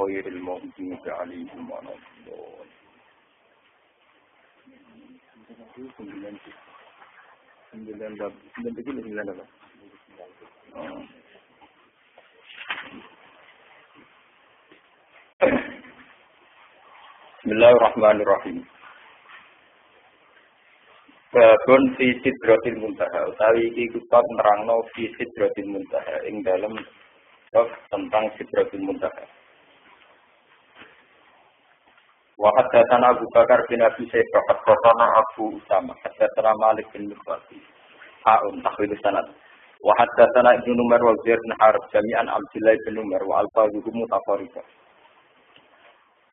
ghairil maghdubi 'alaihim waladdallin. Bismillahirrahmanirrahim. Babun fi sidratil muntaha. Utawi iki kitab nerangno fi sidratil muntaha ing dalem bab tentang sidratil muntaha. Wa haddatsana Abu Bakar bin Abi Syaibah haddatsana Abu Usama haddatsana Malik bin Mughwati. Ha'un tahwil sanad. Wa haddatsana Ibnu Umar wa Zaid bin Harb jami'an Abdullah bin Umar wa alfazuhum mutafarriqah.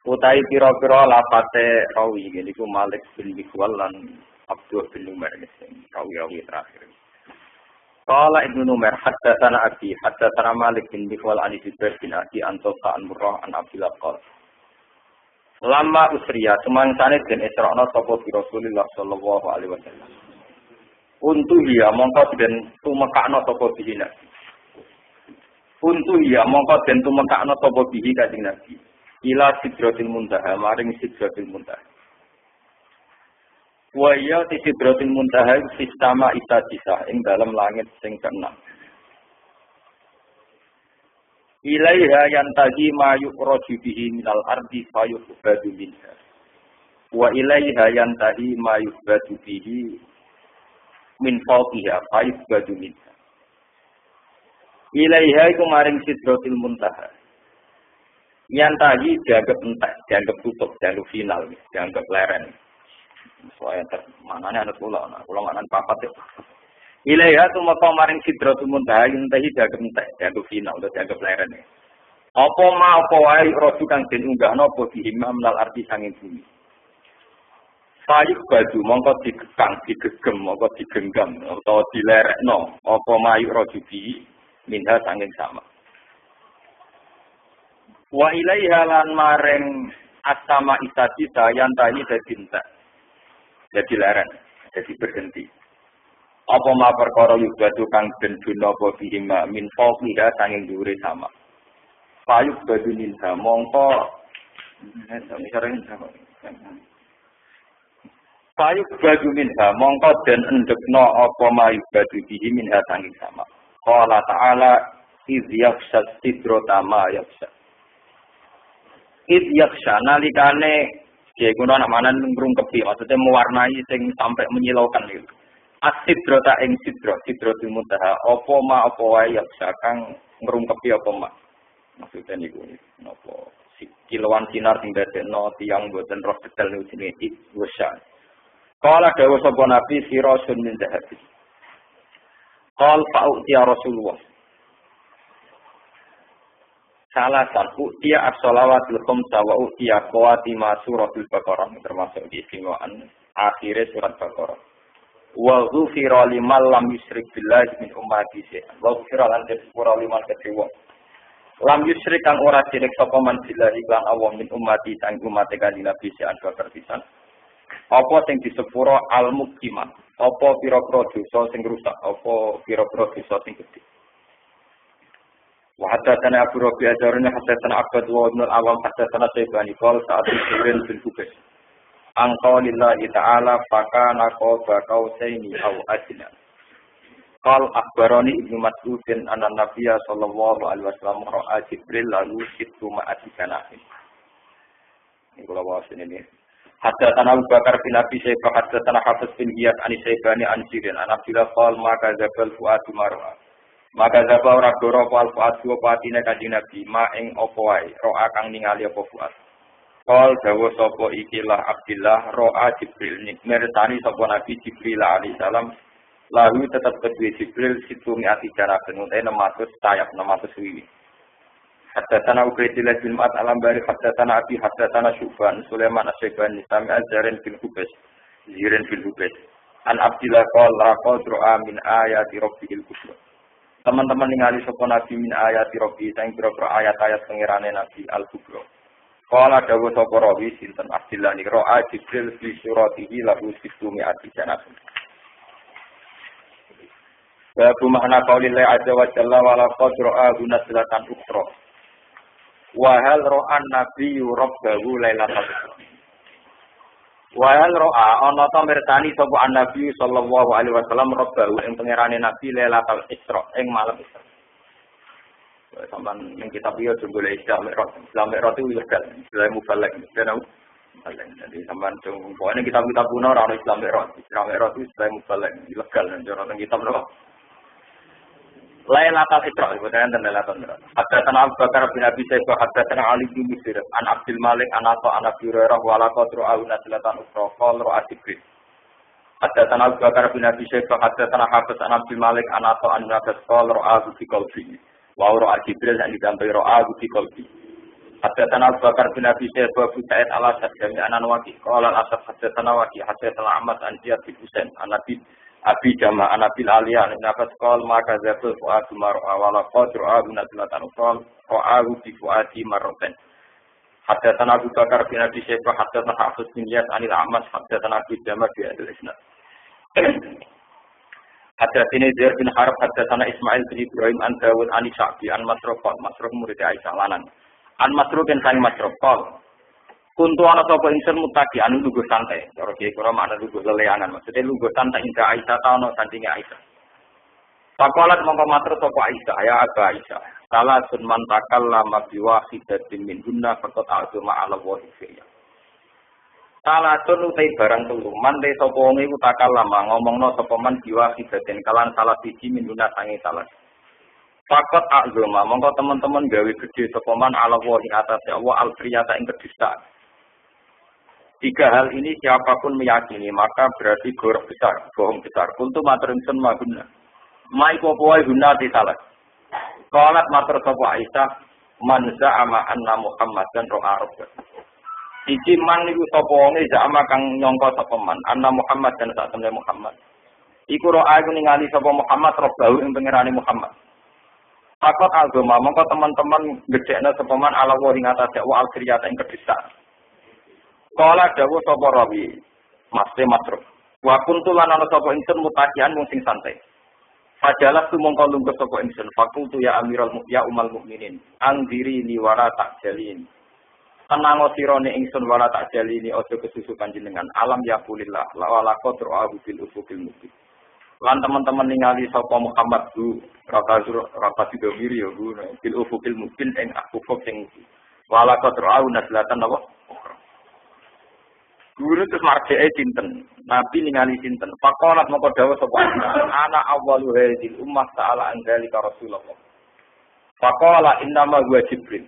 Utai pira-pira lafate rawi niku Malik bin Mughwal lan Abdul bin Umar rawi terakhir. Qala Ibnu Umar haddatsana Abi haddatsana Malik bin Mughwal an Zubair bin Abi Antota an Murrah an Abdullah qala lama usriya semangsane den Isra'na sapa Rasulullah sallallahu alaihi wasallam. Untuk dia mongko den tumekakno sapa bihi Nabi. Untuk dia mongko den tumekakno sapa bihi Kanjeng Nabi. Ila sidratil muntaha maring sidratil muntaha. Wa ya sidratil muntaha sistema isadisah ing dalam langit sing keenam. Ilaiha yantahi ma yuqraju bihi minal ardi fayuqbadu minha. Wa ilaiha yantahi ma yuqbadu bihi min fawqiha fayuqbadu minha. Ilaiha iku maring sidratil muntaha. Yantahi dianggap entek, dianggap tutup, dianggap final, dianggap leren. Soalnya manane ana kula manan papat ya. Ilaiha tu maka maring sidratul muntaha yantahi dianggap entek, dianggap final, dianggap leren. Apa ma apa wae rodu kang den unggahno apa dihimam lal arti sanging bumi. Sayuk baju mongko digekang, digegem, mongko digenggam utawa dilerekno apa mayu rodu bi minha sanging sama. Wa ilaiha lan maring asama isati sayan tani dadi entek. Jadi leren, jadi berhenti. Apa ma perkara yugadu kang den duna apa bihima min fawqiha sanging dhuwure sama. Payuk badu minha mongko Payuk badu minha mongko den endekno apa ma yugadu bihi minha sanging sama. Qala ta'ala iz yakhsha sidrata ma yakhsha. Iz yakhsha nalikane Jekuno nak manan ngrungkepi, maksudnya mewarnai sing sampai menyilaukan itu. As-sidrata ing sidratul muntaha, apa ma apa wae yakang ngrungkepi apa ma. Maksudnya niku napa kilauan sinar sing dadekno tiyang boten roh detail niku jenenge wasa. Qala dawuh sapa Nabi sirasun min dhahab. Qal fa'u ya Rasulullah. Salah satu dia as-shalawatul khamsa wa utiya qawatima suratul Baqarah termasuk di istimewaan akhir surat Baqarah. Wa ghufira liman lam yusyrik billahi min ummati syai'an. Wa ghufira lan disepura liman kedewa. Lam yusyrik kang ora syirik sapa man billahi lan Allah min ummati sang umat kanjeng Nabi syai'an berpisan. Apa sing disepura al-muqimah? Apa pira-pira dosa sing rusak? Apa pira-pira dosa sing gedhe? Wa haddatsana Abu Rabi' ajarna haddatsana Abbad wa Ibnu al-Awam haddatsana Syaibani qol sa'at Jibril bin Hubais. Angka lillahi ta'ala fakana qaba qausaini aw adna. Qal akhbarani Ibnu Mas'ud anna Nabiyya sallallahu alaihi wasallam ra'a Jibril lalu situ ma'atikanahin. Ini kula waos ini. Haddatsana Abu Bakar bin Abi Syaibah haddatsana Hafiz bin Iyad an Syaibani an Sirin an Abdullah qal maka zabal fuadu mar'a. Maka zaba ora doro wal fuadu patine kanjeng Nabi ma ing apa wae roa kang ningali apa fuad. Qal dawuh sapa ikilah Abdullah roa Jibril mirsani sapa Nabi Jibril alaihi salam lalu tetap kedue Jibril situ miati jaraben utai 600 sayap 600 wiwi. Haddatsana Ubaidillah bin Ma'ad al-Ambari haddatsana Abi haddatsana Syuban Sulaiman as-Syaibani sami Azharin bin Hubais Zirin bin Hubais an Abdillah qala qadra min ayati rabbil kubra. Teman-teman ningali sapa Nabi min ayati rabbi sing pira-pira ayat-ayat pengirane Nabi al-kubra. Qala dawuh sapa rawi sinten Abdillah ni ra'a Jibril fi suratihi lahu sistumi ati janab. Babu makna qaulillah azza wa jalla wala qadra guna silatan ukhra. Wa hal ra'an nabiyyu rabbahu lailatal isra. Wa hal ra'a ana ta mirsani sapa an-nabi sallallahu alaihi wasallam rabbahu ing pangerane nabi lailatul isra ing malam isra. Sampeyan ning kitab iki aja golek Islam Mi'raj itu ilegal, Islam mubalek. Jadi sampeyan pokoknya kitab-kitab kuno ora ono Islam Mi'raj itu Islam mubalek, ilegal nang kitab napa. Lailatul Isra, kemudian dan Lailatul Isra. Haddatsana Abu Bakar bin Abi Syaibah, haddatsana Ali bin Musir, an Abdul Malik, an Abi Hurairah, wa laqad ra'ahu nazlatan ukhra, qala ra'a Jibril. Haddatsana Abu Bakar bin Abi Syaibah, haddatsana Hafiz an Abdul Malik, an Anas qala ra'ahu fi qalbi. Wa ra'a Jibril yang digambar ra'ahu fi qalbi. Haddatsana Abu Bakar bin Abi Syaibah, Abu Sa'id al-Asad, jami'an Waqi, qala al-Asad haddatsana Waqi, haddatsana Ahmad an Ziyad bin Husain, an Abi Jama' Anabil Aliyan nafas qol maka zatul fuadu mar'a wala qadru abu nazlatan qol qa'ahu bi fuadi marratain. Haddatsana Abu Bakar bin Abi Syaibah haddatsana Hafiz bin Yas anil A'mas haddatsana Abi Jama' bi al-Isnad. Haddatsani Zaid bin Harb haddatsana Ismail bin Ibrahim an Dawud an Sa'bi an Masruq murid Aisyah lanan. An Masruq bin Sang Masruq qol kuntu ana sapa ingsun mutaki anu lungguh santai. Cara kiye kira makna lungguh leleangan. Maksudnya lungguh santai inda Aisyah ta ono sandinge Aisyah. Pakolat mongko matur sapa Aisyah ya Aba Aisyah. Salah sun man takallama bi wahidatin min hunna faqat azuma ala wa fiya. Salah sun utai barang telu man te sapa wong iku takallama ngomongno sapa man bi wahidatin kalan salah siji min hunna sange salah. Faqat azuma mongko teman-teman gawe gede sapa man ala wa ing atase Allah al-friyata ing kedustaan. Tiga hal ini siapapun meyakini maka berarti gorok besar, bohong besar. Kuntu matur ingsun maguna. Mai popoe guna di salah. Qalat matur sapa Aisyah man za'ama anna Muhammadan ra'a rabbah. Iki man niku sapa wong za'ama kang nyangka sapa man anna Muhammad dan sak temne Muhammad. Iku ro'a iku ningali sapa Muhammad rabbahu ing pangerane Muhammad. Takut agama mongko teman-teman gedekna sapa man ala wa ing atase wa al-kriyata ing kedustaan. Kala dawuh sapa rawi, Mas'e Masruf. Wa kuntu lan ana sapa ingsun mutakian mung sing santai. Fajalah tu mongko lungguh sapa ingsun. Fakultu ya Amirul Mukminin umal mukminin. Angdiri li wara takjalin. Tenang sirane ingsun wara takjalini aja kesusu panjenengan. Alam yaqulillah la wala qadru abu bil ufuqil mubin. Lan teman-teman ningali sapa Muhammad bu raka sidawiri ya bu bil ufuqil mubin ing ufuk sing wala qadru au nazlatan apa? Guru terus marjee sinten, Nabi ningali sinten. Faqalat moko dawuh sapa ana awwalu hadhil ummah ta'ala anzalika Rasulullah. Faqala innama huwa Jibril.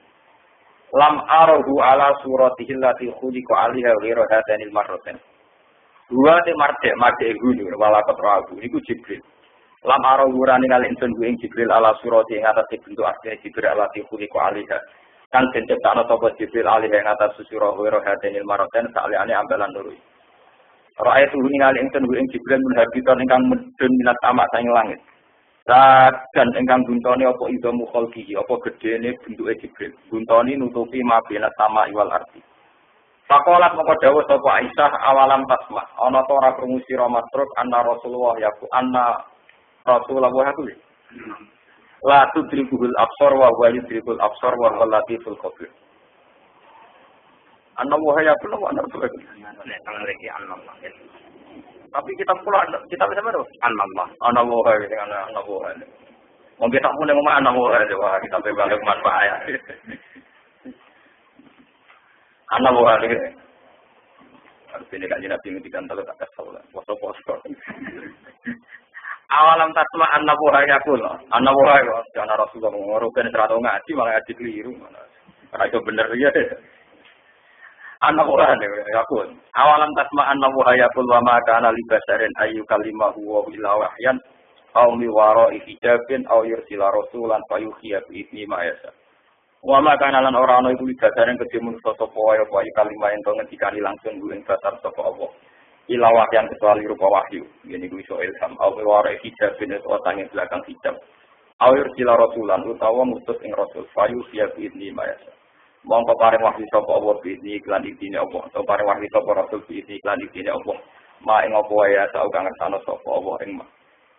Lam arahu ala suratihi allati khuliqa 'alaiha ghairu hadanil marratain. Dua te marjee guru wala katrabu niku Jibril. Lam arahu ora ningali ingsun ing Jibril ala surati ing atase bentuk asli Jibril allati khuliqa 'alaiha. Kan penciptaan sapa Jibril alih ing atas susura wiro hadanil maraten saliyane ambalan loro. Ra'aytu ningali ingsun ing Jibril menhabitan ingkang medun minat tamak saing langit. Dan ingkang buntone apa iso mukhalqi apa gedene bentuke Jibril. Buntone nutupi mabena tamak wal arti. Faqalat moko dawuh sapa Aisyah awalam tasma ana ta ora krungu sira Masruk anna Rasulullah yaku anna Rasulullah yaku. La tudrikul absar wa huwa yudrikul absar wa huwa latiful khabir. An-Nawawi ya pun ana tuh lagi Allah. Tapi kita pula kita bisa baru Allah. An-Nawawi dengan An-Nawawi. Mau kita pun ngomong An-Nawawi wah kita bebas manfaat. An-Nawawi. Artinya kajian Nabi ngendikan kalau tak kesal. Poso-poso. Awalam tasma annahu hayakul. Annahu hayakul. Karena Rasulullah mengurukan serata ngaji malah ngaji keliru. Karena itu benar ya. Annahu hayakul. Awalam tasma annahu hayakul wa ma kana li basarin ayu kalimahu wa ila wahyan aw mi wara'i hijabin aw yursila rasulan fayuhiya bi idni ma yasa. Wa ma kana lan ora ana iku basarin kedhe manusa sapa wae apa kalimah ento ngendikani langsung ing basar sapa Allah. Ilawah yang kecuali rupa wahyu, ini gue so ilham. Awal hijab ini otaknya belakang hijab. Awal sila rasulan utawa ngutus ing rasul. Fayu siap ini mayasa. Mongko pareng wahyu sapa Allah ini iklan idine Allah. Atau pareng wahyu sapa rasul ini iklan idine Allah. Ma ing apa ya tau kang ngersano sapa Allah ing ma.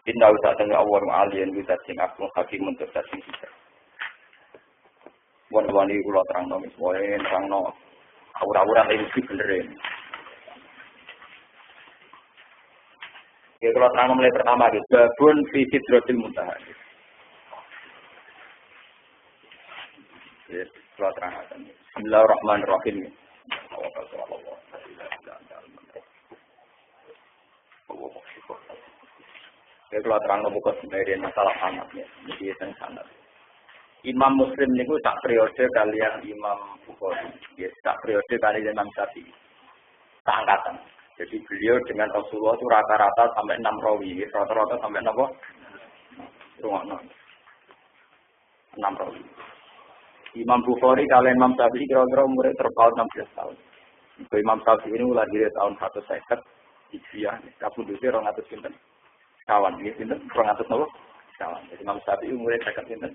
Inna usa tengah Allah alien bisa sing aku hakim untuk sing hijab. Wong-wong kula terangno wis wae terangno. Aura-aura iki bener. Ya kalau terang mulai pertama gitu, babun fi sidratil muntaha. Ya, kalau terangkan. Bismillahirrahmanirrahim. Ya kalau terang buka sebenarnya masalah sanad ya, jadi tentang sanad. Imam Muslim niku tak periode kalian Imam Bukhari, ya tak periode kalian Imam Syafi'i. Tak angkatan. Jadi beliau dengan Rasulullah itu rata-rata sampai 6 rawi, rata-rata sampai 6 rumah 6 rawi. Imam Bukhari kalau Imam Syafi'i kira-kira umurnya terpaut 16 tahun. Imam Syafi'i ini lahir tahun 150 Hijriah, kabudutnya 200 pinten. Kawan, ini pinten 200 nopo? Kawan. Jadi Imam Syafi'i umurnya 50 pinten.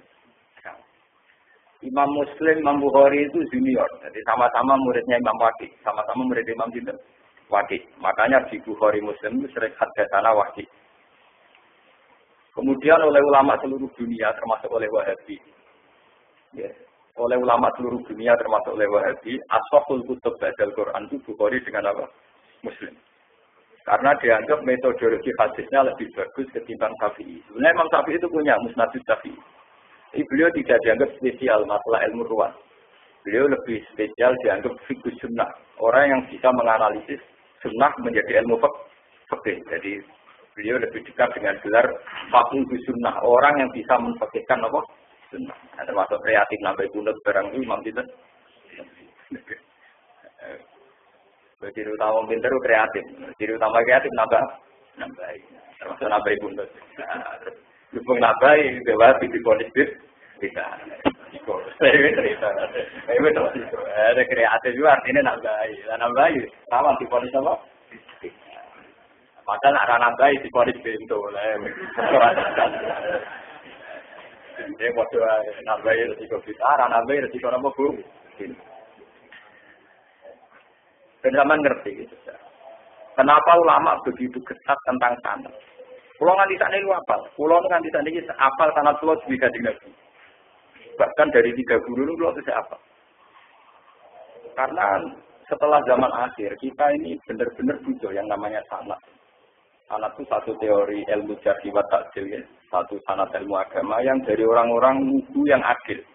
Imam Muslim, Imam Bukhari itu junior. Jadi sama-sama muridnya Imam Waqi, sama-sama murid Imam pinten. Waqi. Makanya di Bukhari Muslim itu sering hadatsana Waqi. Kemudian oleh ulama seluruh dunia termasuk oleh Wahabi. Ya. Oleh ulama seluruh dunia termasuk oleh Wahabi, aswaqul kutub ba'dal Quran itu Bukhari dengan apa? Muslim. Karena dianggap metodologi hadisnya lebih bagus ketimbang Syafi'i. Sebenarnya Imam Syafi'i itu punya Musnad Syafi'i. Tapi beliau tidak dianggap spesial masalah ilmu ruwat. Beliau lebih spesial dianggap fiqh sunnah. Orang yang bisa menganalisis sunnah menjadi ilmu fikih. Jadi beliau lebih dekat dengan gelar faqih sunnah. Orang yang bisa memfikihkan apa? Sunnah. Nah, termasuk kreatif nabi kunut barang Imam itu. Ciri utama pinter kreatif. Ciri utama kreatif nambah. Termasuk nabi kunut. Hubung nabi dewa di ponis bisa. Ada kreatif juga artinya nambahi. Sama di ponis apa? Padahal ada nambahi di ponis pintu. Ini waktu nambahi resiko besar, nambahi resiko apa bu? Penjaman ngerti gitu. Kenapa ulama begitu ketat tentang sanad? Pulau nganti sana ini apal. Pulau nganti sana ini apal sanad pulau juga dengan bahkan dari 3 guru itu pulau bisa apal. Karena setelah zaman akhir kita ini benar-benar butuh yang namanya sanad. Sanad itu satu teori ilmu jarh wa ta'dil ya, satu sanad ilmu agama yang dari orang-orang lugu yang adil.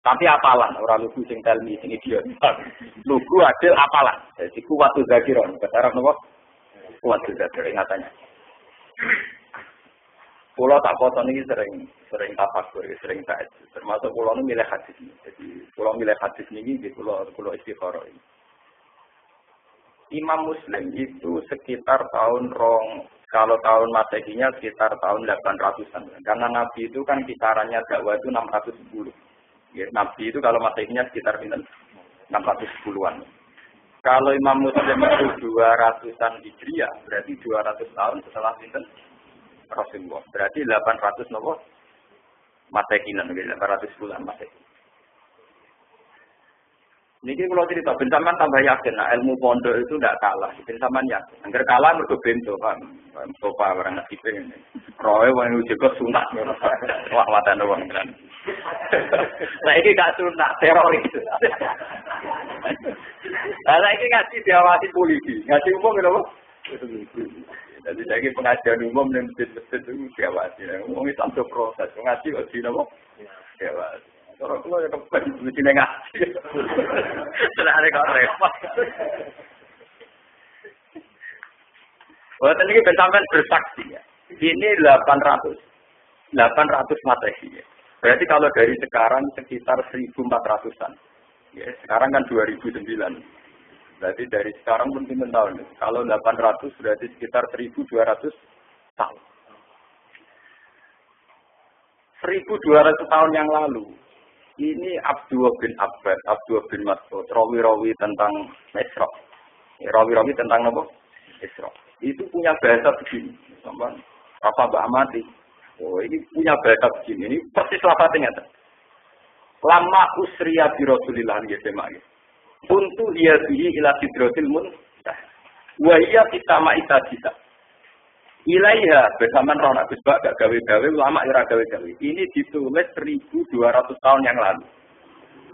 Tapi apalan, orang lugu sing telmi sing idiot. Lugu adil apalan. Jadi kuwatul zakiron, bahasa Arab napa? Kuwatul zakir ingatannya. Pulau tak poton ini sering tafakur, sering tahajud. Termasuk pulau ini milih hadis ini. Jadi pulau milih hadis ini di pulau istikharah ini. Imam Muslim itu sekitar tahun kalau tahun Masehinya sekitar tahun 800-an. Karena Nabi itu kan kisarannya dakwah itu 610. Ya, Nabi itu kalau Masehinya sekitar 610-an. Kalau Imam Muslim itu 200-an Hijriah, berarti 200 tahun setelah Rasulullah. Berarti 800 nopo Masehinan, 810-an Masehi. Niki kalau cerita, bensaman tambah yakin, nah, ilmu pondok itu tidak kalah. Bensaman yakin. Angger kalah mergo bento, Pak. Sopa orang nasibe ini. Roe wong juga sunat. Wah, matane wong kan. Nah, ini gak sunat, teroris. Nah, ini ngasih diawasi polisi. Ngasih umum gitu, Pak. Jadi lagi pengajian umum yang masjid-masjid itu diawasi. Wong Islam itu proses. Ngaji kok sih, Pak. Diawasi. Orang tua yang kepen, mesti ngaji. Sudah ada kau repot. Buat ini bensaman bersaksi ya. Ini 800 Masehi. Ya. Berarti kalau dari sekarang sekitar 1400-an. Ya, sekarang kan 2009. Berarti dari sekarang pun 5 tahun. Kalau 800 berarti sekitar 1200 tahun. 1200 tahun yang lalu. Ini Abdullah bin Abbas, Abdullah bin Mas'ud, rawi-rawi tentang Isra. Rawi-rawi tentang apa? Isra. Itu punya bahasa begini. Sampai apa Mbak Amati? Oh, ini punya bahasa begini. Ini persis lafadznya. Lama usriya bi Rasulillah nggih. Untuk dia bihi ila sidratil muntah. Wa hiya kitama kita. Ilaiha bersamaan Ron Agus Bak gak gawe-gawe ulama ira gawe-gawe. Ini ditulis 1200 tahun yang lalu.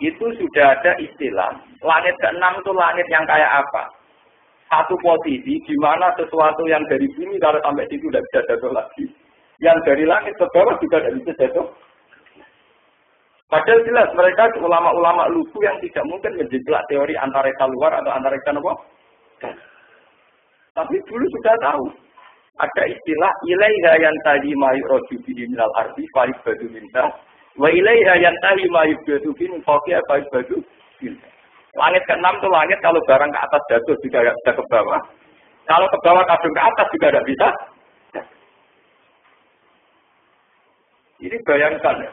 itu sudah ada istilah. Langit keenam itu langit yang kayak apa? Satu posisi di mana sesuatu yang dari bumi kalau sampai situ tidak bisa jatuh lagi. Yang dari langit ke bawah juga tidak bisa jatuh. Padahal jelas mereka ulama-ulama lugu yang tidak mungkin menjeblak teori antariksa luar atau antariksa apa? Tapi dulu sudah tahu. Ada istilah ilaiha yantahi ma yu'raju bihi minal ardi fa yubadu minha wa ilaiha yantahi ma yubadu bihi min fawqiha fa yubadu minha. Langit ke-6 itu langit kalau barang ke atas jatuh juga tidak bisa ke bawah. Kalau ke bawah kadung ke atas juga tidak bisa. Ini bayangkan ya.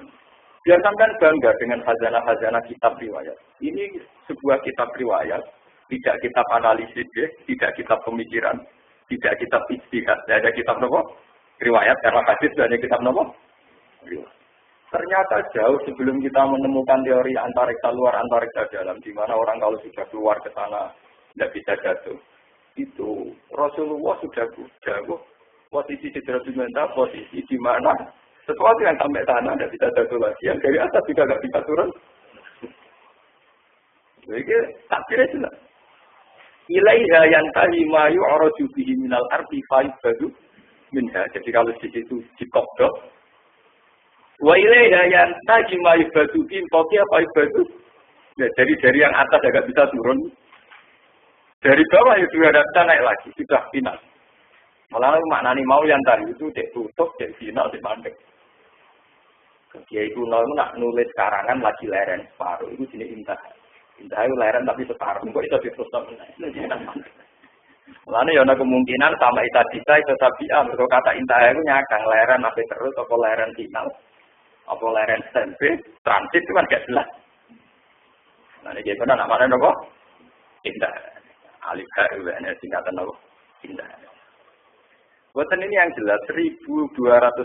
Biar sampai bangga dengan khazanah-khazanah kitab riwayat. Ini sebuah kitab riwayat, tidak kitab analisis, ya, tidak kitab pemikiran, tidak kitab ijtihad, tidak ada kitab nopo riwayat karena hadis hanya kitab nopo riwayat. Ternyata jauh sebelum kita menemukan teori antariksa luar, antariksa dalam, di mana orang kalau sudah keluar ke sana tidak bisa jatuh. Itu Rasulullah sudah jauh posisi Sidratul Muntaha, posisi di mana sesuatu yang sampai sana tidak bisa jatuh lagi, yang dari atas juga tidak bisa turun. Jadi takdirnya jelas. Ilaiha yantahi ma yu'raju bihi minal ardi fa yubadu minha. Jadi kalau di situ dikobdok. Wa ilaiha yantahi ma yubadu bihi fawqiha fa yubadu. Ya, dari yang atas agak bisa turun. Dari bawah itu ada bisa naik lagi, sudah final. Malah maknani mau yang tadi itu dek tutup, dek final, dek mandek. Kiai kuno itu nak nulis karangan lagi leren separuh itu jenis intah. Intah itu leren tapi separuh. Kok itu diteruskan? Lalu ya ada kemungkinan sama ita itu tabiah. Kalau kata intah itu nyakang leren apa terus apa leren final, apa leren standby, transit itu kan gak jelas. Nah ini gimana nak mana nopo? Intah. Alif ini singkatan nopo? Intah. Buatan ini yang jelas 1200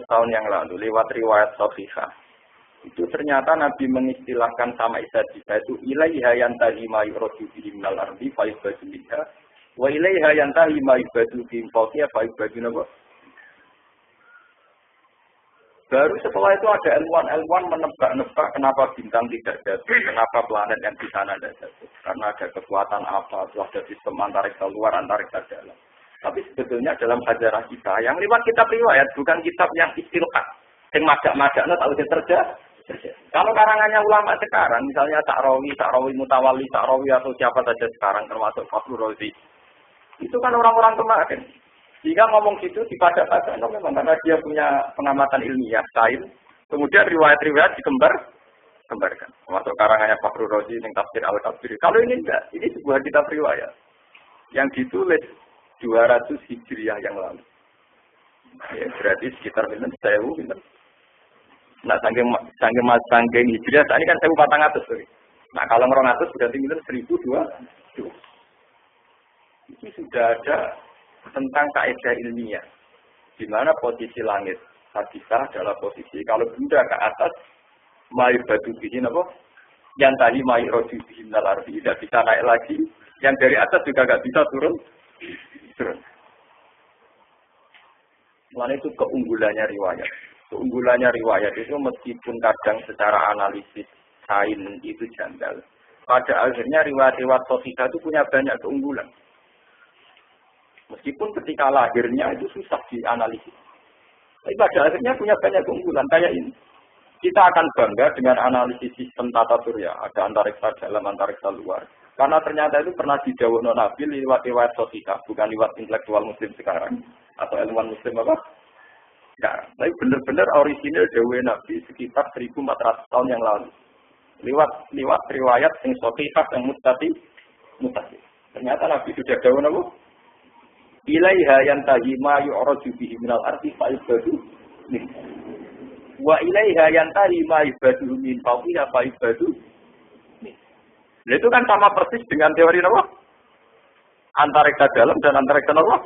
tahun yang lalu lewat riwayat Sahihah itu ternyata Nabi mengistilahkan sama Isa itu ilaiha yantahi ma yu'raju bihi minal ardi fa yubadu minha wa ilaiha yantahi ma yubadu bihi fawqiha fa yubadu minha. Baru setelah itu ada ilmuwan menebak-nebak kenapa bintang tidak jatuh, kenapa planet yang di sana tidak jatuh. Karena ada kekuatan apa, telah ada sistem antariksa luar, antariksa dalam. Tapi sebetulnya dalam sejarah kita, yang lewat kitab riwayat, bukan kitab yang istilhat. Yang madak-madaknya tahu terjadi. Kalau karangannya ulama sekarang, misalnya Sa'rawi Mutawalli, Sa'rawi atau siapa saja sekarang, termasuk Fakhrur Razi. Itu kan orang-orang kemarin. Jika ngomong gitu, dipadak-padak, memang karena dia punya pengamatan ilmiah, sains. Kemudian riwayat-riwayat dikembarkan. Termasuk karangannya Fakhrur Razi, yang tafsir Al-Kabir. Kalau ini enggak, ini sebuah kitab riwayat. Yang ditulis 200 Hijriah yang lalu. Ya, berarti sekitar 1000. Nah, sangking Hijriah, ini kan 1400. Sorry. Nah, kalau 200 berarti 1200. Itu sudah ada tentang kaidah ilmiah. Di mana posisi langit hadisah adalah posisi kalau benda ke atas mayu batu bihin apa? Yang tadi mayu roju bihin nalardi tidak bisa naik lagi. Yang dari atas juga nggak bisa turun. Mana itu keunggulannya riwayat. Keunggulannya riwayat itu meskipun kadang secara analisis sains itu janggal. Pada akhirnya riwayat-riwayat Sahihah itu punya banyak keunggulan. Meskipun ketika lahirnya itu susah dianalisis. Tapi pada akhirnya punya banyak keunggulan kayak ini. Kita akan bangga dengan analisis sistem tata surya. Ada antariksa dalam, antariksa luar. Karena ternyata itu pernah didhawuhna Nabi lewat riwayat Sahihah, bukan lewat intelektual muslim sekarang atau ilmuwan muslim apa? Sekarang. Tapi benar-benar orisinil dawuh Nabi sekitar 1400 tahun yang lalu. Lewat riwayat yang Sahihah yang mutasil. Ternyata Nabi sudah dawuh apa? Ilaiha yantahi ma yu'raju bihi minal ardi fa yubadu min. Wa ilaiha yantahi ma yubadu min fawqiha fa yubadu. Nah, itu kan sama persis dengan teori apa? Antariksa dalam dan antariksa luar.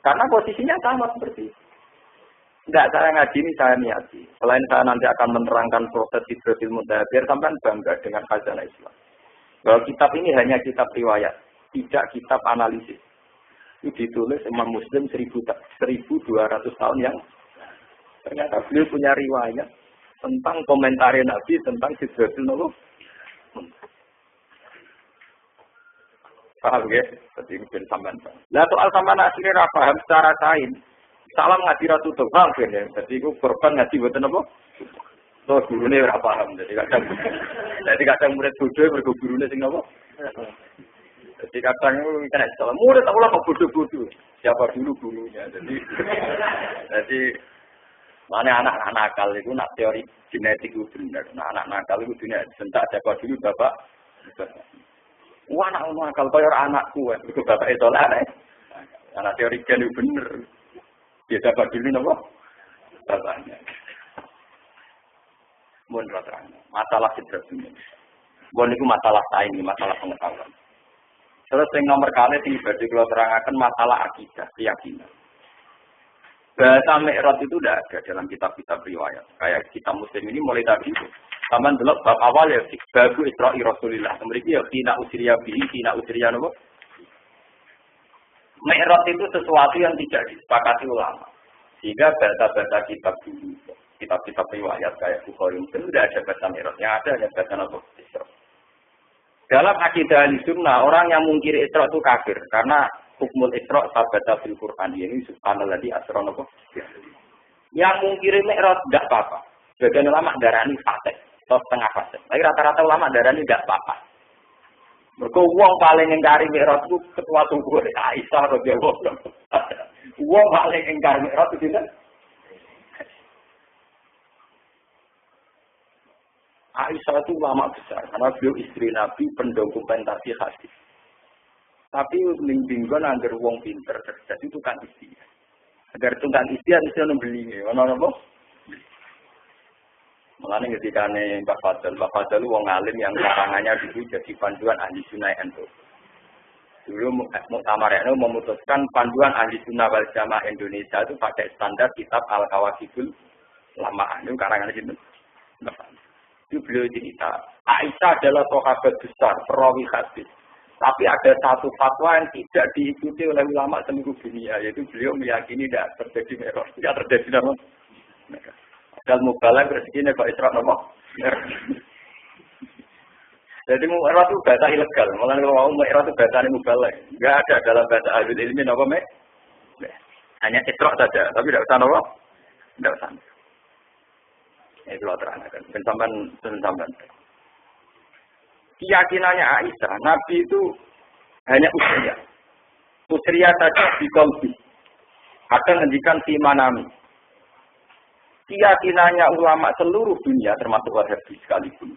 Karena posisinya sama seperti itu. Tidak, saya ngaji ini saya niati. Selain saya nanti akan menerangkan proses Sidratul Muntaha, biar sampean bangga dengan khazanah Islam. Bahwa kitab ini hanya kitab riwayat, tidak kitab analisis. Itu ditulis Imam Muslim 1200 tahun yang ternyata beliau punya riwayat. tentang komentar Nabi tentang Sidratul Muntaha. Paham ya? Jadi mungkin sampean. Lah soal sampean akhirnya ra paham secara sains. Salam ngaji ra tutup paham ya. Jadi iku korban ngaji mboten apa? So gurune ora paham. Jadi kadang murid bodoh mergo gurune sing napa? Jadi kadang kena salah murid tak ulah bodoh-bodoh. Siapa dulu gurunya. Jadi mana anak nakal itu nak teori genetik itu benar. Nah, anak nakal itu dunia sentak siapa dulu bapak. Wah anak nakal kaya anakku kan. Itu bapak itu lah. Anak teori gen itu benar. Dia siapa dulu napa? Bapaknya. Mun terang. Masalah Sidratul Muntaha. Bon itu masalah sains, masalah pengetahuan. Terus yang nomor kali ini berarti kalau terangkan masalah akidah, keyakinan. Bahasa Mi'raj itu tidak ada dalam kitab-kitab riwayat. Kayak kitab Muslim ini mulai tadi itu. Taman dulu bab awal ya, babu Isra'i Rasulillah. Kemudian ya, kina usriya bihi, kina usriya nopo. Mi'raj itu sesuatu yang tidak disepakati ulama. Sehingga bahasa-bahasa kitab dulu, kitab-kitab riwayat kayak Bukhari Muslim tidak ada bahasa Mi'raj. Yang ada hanya bahasa nopo Isra. Dalam akidah Ahlussunnah, orang yang mungkiri Isra itu kafir karena hukmul Isra sabata fil Qur'an ini subhanalladzi asra napa. Yang mungkiri Mi'raj tidak apa-apa. Sebagian ulama darani fasik, atau setengah fasik. Tapi rata-rata ulama darani tidak apa-apa. Mergo wong paling ngingkari Mi'raj itu ketua tunggu Aisyah radhiyallahu anha. Wong paling ngingkari Mi'raj itu sinten? Aisyah itu ulama besar, karena beliau istri Nabi pendokumentasi hadis. Tapi bingung agar wong pinter cerdas itu kan istilah. Agar tukang istilah bisa membeli, mana apa? Mulanya ketika Mbak Fadl wong alim yang karangannya dulu jadi panduan ahli sunnah NU. Dulu Muktamar NU memutuskan panduan ahli sunnah wal jamaah Indonesia itu pakai standar kitab Al-Kawakibul Lama. Itu karangan itu. Itu beliau cerita, Aisyah adalah sahabat besar, perawi hadis. Tapi ada satu fatwa yang tidak diikuti oleh ulama seluruh dunia, yaitu beliau meyakini tidak terjadi Mi'raj, tidak terjadi nama. Padahal mubalagh rezekinya kok Isra nama. Jadi Mi'raj itu bahasa ilegal, malah kalau Mi'raj itu bahasa mubalagh, nggak ada dalam bahasa ahli ilmi nama hanya Isra saja, tapi tidak usah nama, tidak usah. Ini kalau terangkan, pensamban. Keyakinannya Aisyah, Nabi itu hanya usriya. Usriya saja di kolbi. Akan menghentikan si manami. Keyakinannya ulama seluruh dunia, termasuk Wahabi sekalipun.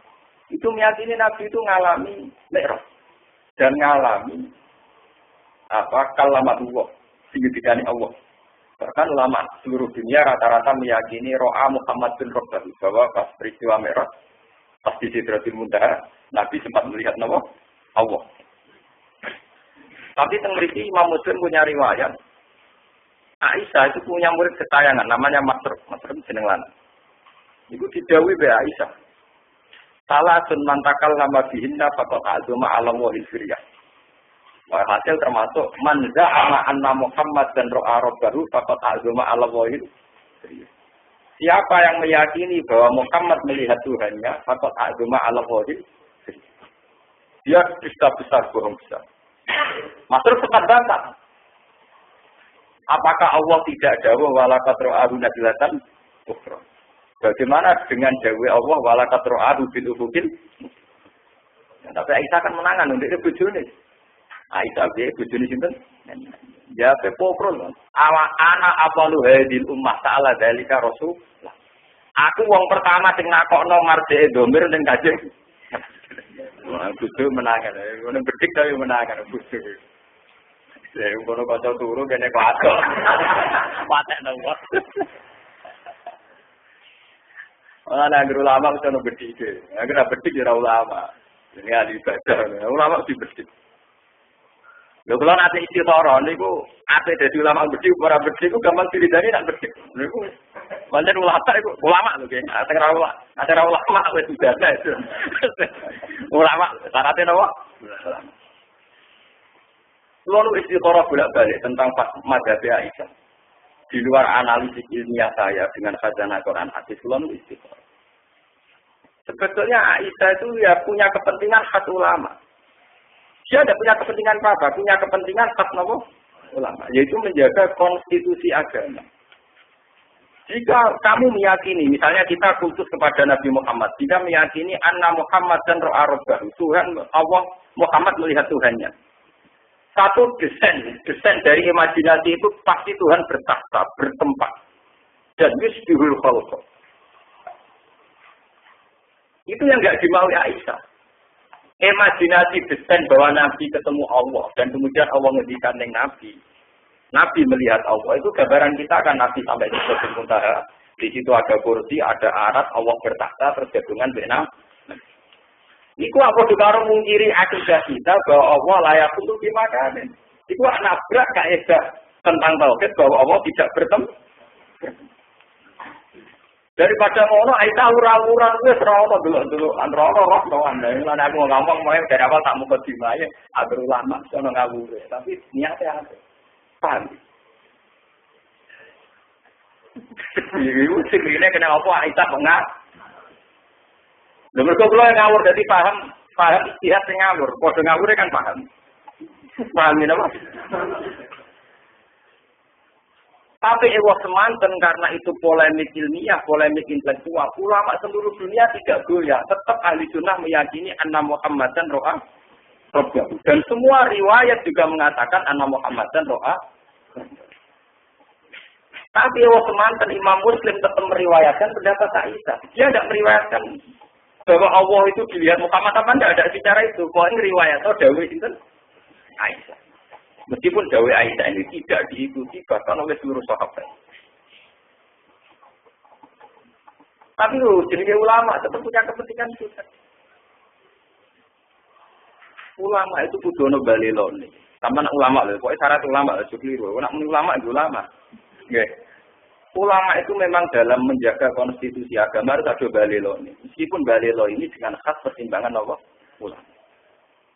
Itu meyakini Nabi itu ngalami Mi'raj. Dan ngalami kalamatullah. Signifikannya Allah. Bahkan ulama seluruh dunia rata-rata meyakini ro'a Muhammad bin Rabbah bahwa pas peristiwa Mi'raj, pas di Sidratul Muntaha, Nabi sempat melihat nama Allah. Tapi tengriki Imam Muslim punya riwayat. Aisyah itu punya murid kesayangan, namanya Masruk. Masruk jeneng lanang. Itu didhawuhi be Aisyah. Salah sun mantakal nama bihinna faqad azuma ala wahil firyah. Hasil termasuk man za'ama anna Muhammad dan ro'a rabbahu faqad azuma ala wahil. Siapa yang meyakini bahwa Muhammad melihat Tuhannya, faqad azuma ala wahil. Dia dusta besar, bohong besar. Masuk sempat bantah. Apakah Allah tidak dawuh walakat ro'ahu nazilatan ukhra? Bagaimana dengan dawuh Allah walakat ro'ahu bil ufukil? Tapi Aisyah kan menangan untuk itu bojone. Aisyah be bojone sinten? Ya pe pokrol. Ana apalu hadil ummah ta'ala dalika rasul. Aku wong pertama sing nakokno marjeke domir ning Kanjeng. Wah, kudu menangan. Ngono bedik tapi menangan kudu. Saya ngono kanca turu kene kok adoh. Patek nang wong. Ana guru ulama wis ono bedik. Agar bedik ora ulama. Ini ahli ibadah. Ulama mesti bedik. Lho kula nate istiqoroh niku ate dadi ulama bedik ora bedik ku gampang diridani nak bedik. Niku pancen ulama lho nggih. Ate ra ulama wis ibadah itu. Ulama syaratnya napa? Lalu istiqoroh bolak-balik tentang mazhab Aisyah. Di luar analisis ilmiah saya dengan khazanah Quran hadis lalu istiqoroh. Sebetulnya Aisyah itu ya punya kepentingan khas ulama. Dia tidak punya kepentingan apa, punya kepentingan khas ulama, yaitu menjaga konstitusi agama. Jika kamu meyakini, misalnya kita kultus kepada Nabi Muhammad, jika meyakini anna Muhammad dan ro'a rabbahu, Tuhan Allah Muhammad melihat Tuhannya. Satu desain dari imajinasi itu pasti Tuhan bertahta, bertempat. Dan yusbihul khalqa. Itu yang enggak dimaui Aisyah. Imajinasi desain bahwa Nabi ketemu Allah dan kemudian Allah ngendikan dengan Nabi. Nabi melihat Allah, itu gambaran kita kan Nabi sampai di Sidratul Muntaha. Di situ ada kursi, ada arat, Allah bertakhta, terus gabungan benar. Iku aku juga mungkiri akidah kita bahwa Allah layak untuk dimakan. Iku nabrak kaidah tentang tauhid bahwa Allah tidak bertemu. Daripada ngono, Aisyah urang-urang wis ora ono delok-delok antara roh doan. Lan aku ngomong mulai dari awal tak muka dimae, agar ulama sono ngawure, tapi niatnya ada. Paham? Iku sing kena apa Aisyah kok nggak? Lha mergo kula ngawur dadi paham istihad sing ngawur, padha ngawure kan paham. Paham napa? Tapi ewa semanten karena itu polemik ilmiah, polemik intelektual. Ulama seluruh dunia tidak goyah. Tetap ahli sunnah meyakini anna Muhammadan ro'a rabbahu. Dan semua riwayat juga mengatakan anna Muhammadan ro'a. Tapi ewa semanten Imam Muslim tetap meriwayatkan pendapat Aisyah. Dia tidak meriwayatkan bahwa Allah itu dilihat Muhammad apa tidak ada bicara itu. Kok ini riwayat atau dawai itu Aisyah. Meskipun dawai Aisyah ini tidak diikuti bahkan oleh seluruh sahabat. Tapi jadi ulama tetap punya kepentingan juga. Ulama itu kudu balilone. Sama ulama lho, pokoknya syarat ulama lho keliru. Nak ulama itu ulama. Nggih. Ulama itu memang dalam menjaga konstitusi agama harus ada balilone. Meskipun balilo ini dengan khas pertimbangan Allah ulama.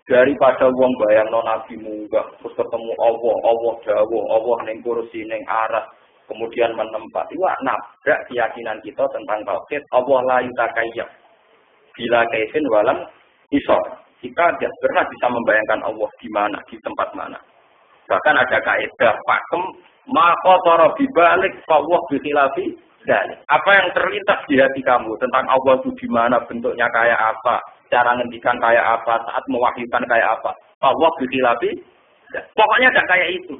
Daripada wong bayangno Nabi munggah terus ketemu Allah dawuh, Allah ning kursi ning aras, kemudian menempat. Itu nabrak keyakinan kita tentang tauhid. Allah la yutakayyaf bila kaifin walam isor. Kita tidak pernah bisa membayangkan Allah di mana, di tempat mana. Bahkan ada kaidah pakem maqatara bibalik Allah bi khilafi dan apa yang terlintas di hati kamu tentang Allah itu di mana, bentuknya kayak apa, cara ngendikan kayak apa, saat mewahyukan kayak apa. Allah bidilabi, pokoknya gak kayak itu.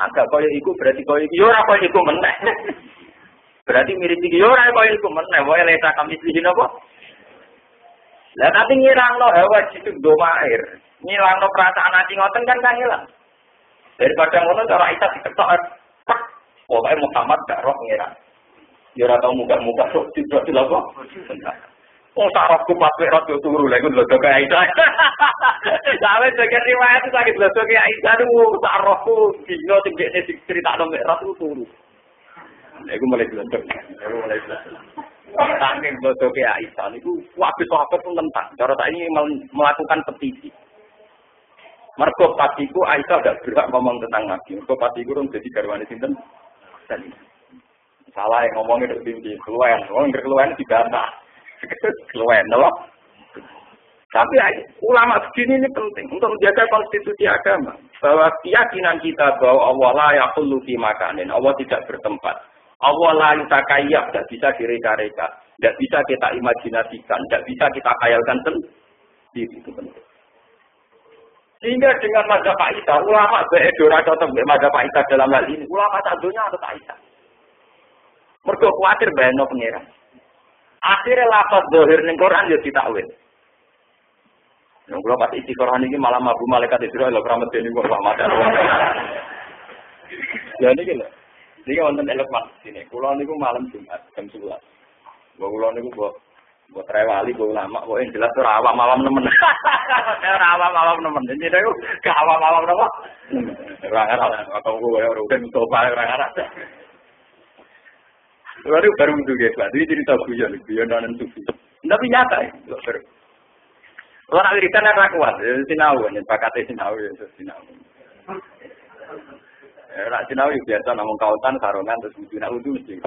Agak kaya iku berarti kaya iku, ora kaya iku meneh. Berarti mirip iki ora kaya iku meneh, wae lesa kami slihin apa? Lah tapi ngirangno hawa jitu domair, ngilangno perasaan ati ngoten kan kangelan. Daripada ngono cara Aisyah diketok, pokoke Muhammad gak roh ngirang. Ya ora tau muka-muka sok tidak dilapa. Oh sarafku pakai rada turu lha iku lho kaya Aisyah. Sampe sekian riwayat sakit lho kaya Aisyah niku sarafku dino sing dekne critakno mek ratu turu. Lha iku mulai blendok. Saking bodoh kaya Aisyah niku wae sahabat pun tentang. Cara tak ini melakukan petisi. Mergo patiku Aisyah ndak berhak ngomong tentang Nabi. Mergo patiku rung dadi garwane sinten? Salah yang ngomongnya dari tinggi, keluar, keluar dibantah, keluar, loh. Tapi ulama begini ini penting untuk menjaga konstitusi agama, bahwa keyakinan kita bahwa Allah la yaqullu fi makanin, Allah tidak bertempat, Allah la yutakayyaf, tidak bisa direka-reka, tidak bisa kita imajinasikan, tidak bisa kita khayalkan sendiri, itu penting. Sehingga dengan mazhab Aisyah, ulama beredora cocok dengan mazhab Aisyah dalam hal ini, ulama satunya ada Aisyah. Mergo kuatir bayangno pengiran. Akhirnya lafaz zahir ning Quran ya ditakwil. Yang kula pas istiqoroh niki malah mabu malaikat Israil lho kramet dene kok Pak Madan. Ya niki lho. Niki wonten elok Mas sini. Kula niku malam Jumat jam 11. Kula niku buat rewali kok ulama kok jelas ora awam-awam nemen. Ora awam-awam nemen. Jadi niku gak awam-awam napa? Ora ngarep atau kowe ora ben coba ora ngarep. Baru juga guys, ini cerita guyon nanan sufi. Tapi nyata ya, baru. Orang Amerika nak kuat, sinau, pakatnya sinau ya, sinau. Nak sinau biasa namun kautan sarungan terus sinau itu mesti.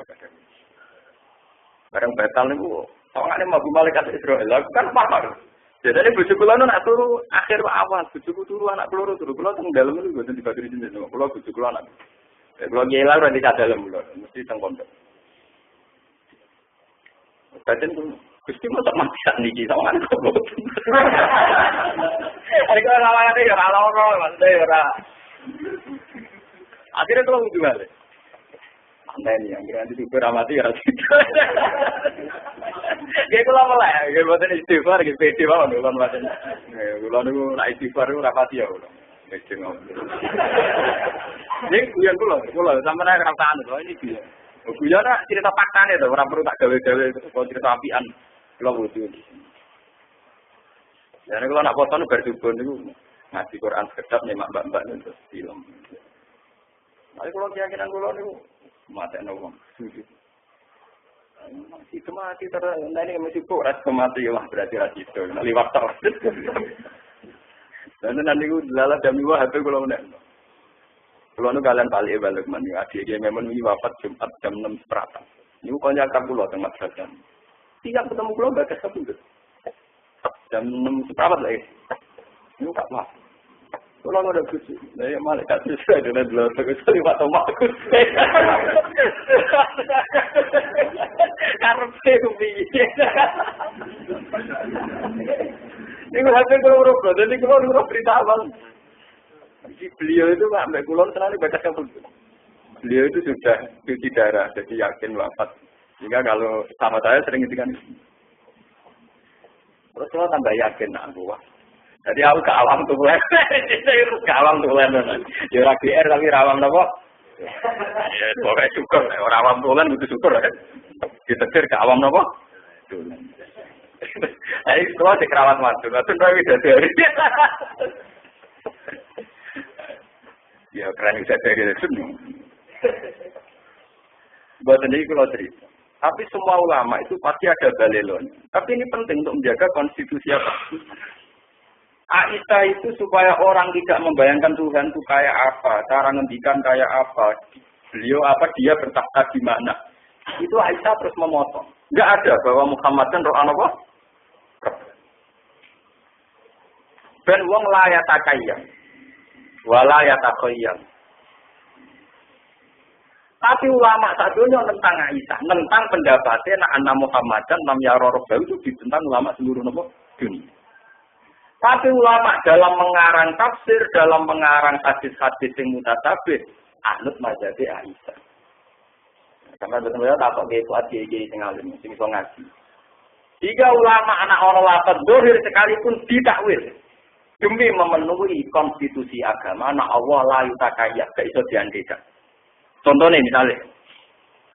Barang batal nih bu, Sawangane mlebu malaikat Israil. Aku kan paham. Jadi bojo kula nak turu akhir awal, bojoku turu anak kula turu. Kula teng dalem niku mboten dibagiri jenengan. Kula bojo kula anak. Kula ngelar ora di dalem kula, mesti teng pondok. Kadang Gusti mau tak mati niki sawangane kok mboten. Arek ora lawangane ya ora loro, Mas ora. Akhirnya kula kudu balik. Aneh yang kira nanti super amati ya. Kayak kula malah, kayak buatan istighfar, kayak pede banget kula buatan. Kula niku nak istighfar niku rapati ya kula. Pede ngomong. Ning guyon kula sampeyan ora tahan lho ini guyon. Guyon cerita faktane to, ora perlu tak gawe-gawe kok cerita apian. Kula wudu. Ya nek kula nak foto bar subuh niku ngaji Quran sekedap nyemak mbak-mbak niku film. Tapi kalau keyakinan kula niku matekno wong. Itu mati terus ini mesti kok ras kemati lah berarti ras itu. Liwat tok. Dan nanti ku lalat jam 2 HP kula nek. Kula nu kalian balik men adik iki memang iki wafat Jumat jam 6.00. Niku kanca kula teng madrasah. Tiap ketemu kula bagas kabundut. Jam 6.00 lagi. Niku gak apa. Kalau ada kucing, saya malaikat bisa dengan belas terus liwat omakku. Karpe kubi. Ini hasil kalau berubah, jadi kalau berubah berita awal. Beliau itu Pak Mbak Kulon selalu baca kabel. Beliau itu sudah cuci darah, jadi yakin wafat. Sehingga kalau sama saya sering ngitikan. Terus saya tambah yakin aku wah. Jadi aku ke awam tulen, ke awam tulen, ya orang GR tapi rawam apa? Ya pokoknya syukur, orang awam tulen itu syukur kan? Ditetir ke awam apa? Tulen. Ayo kalau di kerawat masuk, itu tapi dari. Ya keren bisa dari itu. Buat ini kalau cerita. Tapi semua ulama itu pasti ada balelon. Tapi ini penting untuk menjaga konstitusi apa? Aisyah itu supaya orang tidak membayangkan Tuhan itu kayak apa, cara ngendikan kayak apa, beliau apa, dia bertakhta di mana. Itu Aisyah terus memotong. Enggak ada bahwa Muhammad kan roh apa? Ben wong layak takayyan. Wala yatakayyan. Tapi ulama satunya tentang Aisyah, tentang pendapatnya anak Muhammadan nam yaro robbau itu ditentang ulama seluruh dunia. Tapi ulama dalam mengarang tafsir, dalam mengarang hadis-hadis yang mutatabih, anut mazhab Aisyah. Karena betul-betul tak kok gitu aja sing alim, sing iso ngaji. Jika ulama anak orang lafaz dohir sekalipun ditakwil demi memenuhi konstitusi agama, anak Allah la yutakayya, gak iso diandekan. Contohnya misalnya,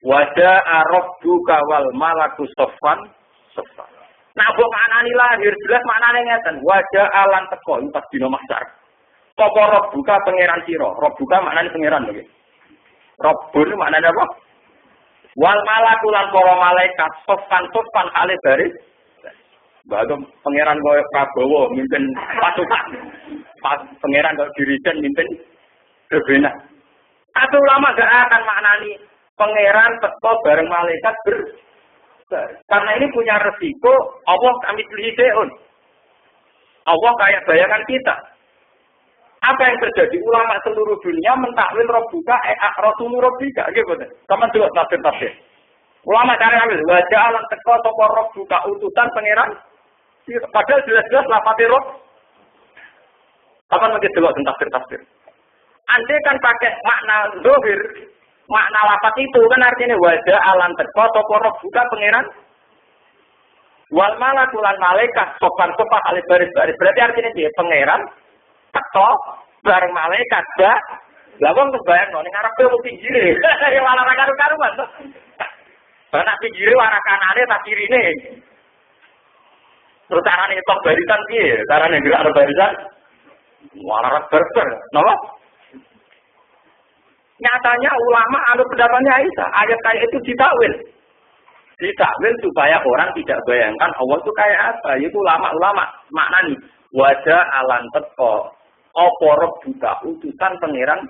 wajah rabbuka wal malaku soffan. Nah, mbok maknani lahir jelas maknane ngeten, wajah alan teko pas dina mahsyar. Apa rabbuka pangeran sira? Rabbuka maknane pangeran lho. Rabbun maknane apa? Wal malaku lan para malaikat soffan ale baris. Bagem pangeran koyo Prabowo mimpin pasukan. Pangeran kok dirijen mimpin bebenah. Tapi ulama gak akan maknani pangeran teko bareng malaikat karena ini punya resiko Allah kami liseun. Allah kayak bayangan kita. Apa yang terjadi? Ulama seluruh dunia mentakwil Rabbuka akratumu rabbika gitu. Sama juga tafsir. Ulama cari ambil wajah alam teko sapa Rabbuka utusan pangeran. Padahal jelas-jelas lafate roh. Kapan lagi delok tafsir. Andai kan pakai makna zahir, makna lafaz itu kan artinya wajah alam teko sapa Rabbuka pangeran. Wal malakulan malaikat sopan alif baris. Berarti artinya dia pangeran teko bareng malaikat ba. Lah wong kebayang ning ngarepe wong pinggire. Ya malah ra karu-karuan to. Banak pinggire warna kanane tak kirine. Terus carane tok barisan piye? Carane gerak barisan. Malah berber. Napa? Nyatanya ulama anu pendapatnya Aisyah, ayat kayak itu ditakwil. Ditakwil supaya orang tidak bayangkan Allah itu kayak apa. Itu ulama-ulama maknani wajah alan teko apa rabbuka utusan pangeran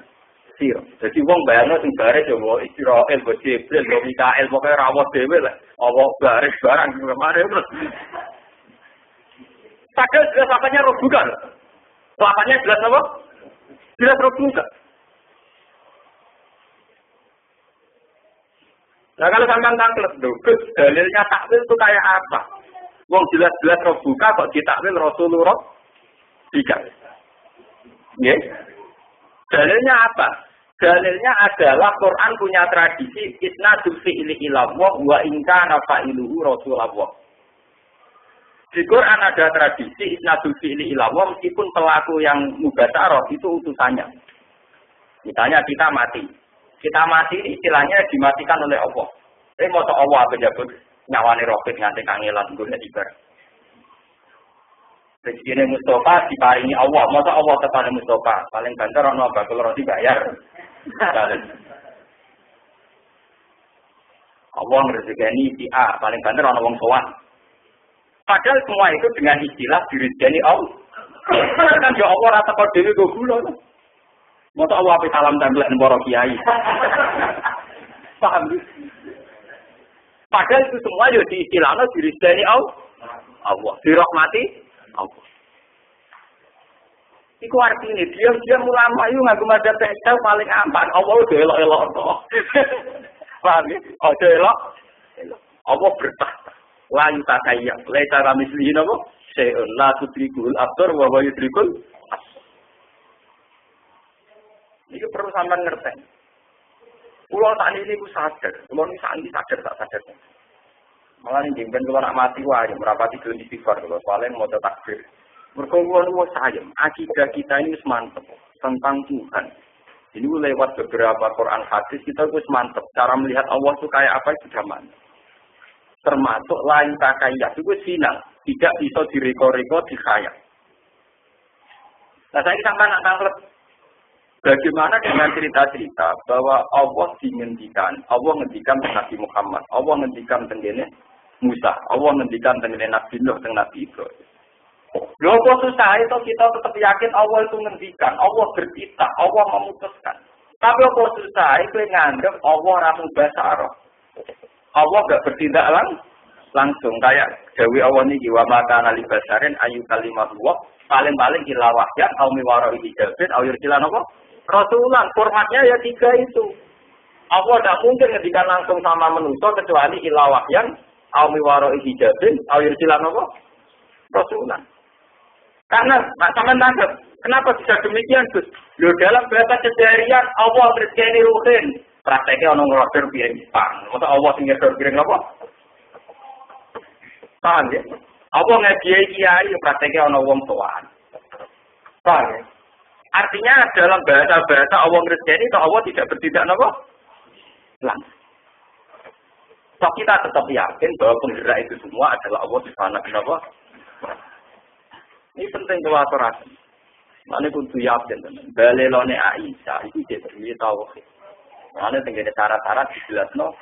sira. Dadi wong bayangno sing baris yo Israil, Jibril, Mikael, pokoke rawuh dhewe lah. Allah baris barang kemarin terus. Padahal jelas apanya roh bukan. Apanya jelas apa? Jelas roh bukan. Nah kalau sampean tangklet, dalilnya takwil itu kayak apa? Wong jelas-jelas roh buka kok ditakwil Rasulullah tidak. Ya. Dalilnya apa? Dalilnya adalah Quran punya tradisi isnadul fi'li ila Allah wa in kana fa'iluhu Rasulullah. Di Quran ada tradisi isnadul fi'li ila Allah meskipun pelaku yang mubasyarah itu utusannya. Misalnya kita mati. Kita mati ini istilahnya dimatikan oleh Allah. Mau Allah pejabat nyawane roket nganti kangelan golek ibar. Rezekine Mustafa diparingi Allah, masa Allah tetane Mustafa, paling banter ana bakul roti bayar. Allah ngrezekani si A, paling banter ana wong sowan. Padahal semua itu dengan istilah direzekani Allah. Kan ya Allah rata kok dhewe go gula. Masa Allah ape salam tempel para kiai. Paham? Padahal itu semua ya diistilahno direzekani Allah, dirahmati Allah. Iku artinya diam-diam ulama itu ngaku madzhab Syafi'i paling aman. Allah udah elok-elok toh. Paham ya? Udah elok. Allah bertahta. La yutakayya. Laisa kamislihi napa? Syai'un la tudrikul absar wa huwa yudrikul absar. Iki perlu sampean ngerti. Kulo sak niki ku sadar. Kulo niki sadar tak sadar. Malah ning ben kulo nak mati wae merapati gelem istighfar kulo. Soale mau takbir. Mergo kulo sayang akidah kita ini wis mantep tentang Tuhan. Ini lewat beberapa Quran hadis kita wis mantep cara melihat Allah itu kayak apa sudah mantep. Termasuk lain takayya itu final, tidak bisa direko-reko dikhayal. Nah, saya sampai nak tanglet bagaimana dengan cerita-cerita bahwa Allah menghentikan Nabi Muhammad, Allah menghentikan tengene Musa, Allah menghentikan tengene Nabi Nuh, teng Nabi Ibrahim. Lho kok susah itu kita tetap yakin Allah itu menghentikan, Allah bertitah, Allah memutuskan. Tapi kok susah itu nganggep Allah ramu basaro. Allah gak bertindak langsung kayak Dewi Allah niki wa maka nali basarin ayu kalimat Allah paling-paling ila wahyan au miwaro hijabin au yursilan apa? Rasulan, formatnya ya 3 itu. Allah tidak mungkin ngendikan langsung sama manusia kecuali ila wahyan au miwaro hijabin au yursilan apa? Rasulan. Karena sama nangkep, kenapa bisa demikian, Gus? Loh dalam bahasa keseharian Allah rezeki ruhin. Prakteknya ono ngorder piring Jepang. Masa Allah sing ngorder piring apa? Paham ya? Allah ngediai kiai prakteknya ono wong sowan. Paham ya? Artinya dalam bahasa-bahasa Allah ngrezeki itu Allah tidak bertindak apa? Langsung. So kita tetap yakin bahwa penggerak itu semua adalah Allah Subhanahu wa taala. Ini penting kalau aturan. Mana kudu yakin tenan. Balelone Aisyah iki diberi tauhid. Ana tenggene syarat-syarat dijelasno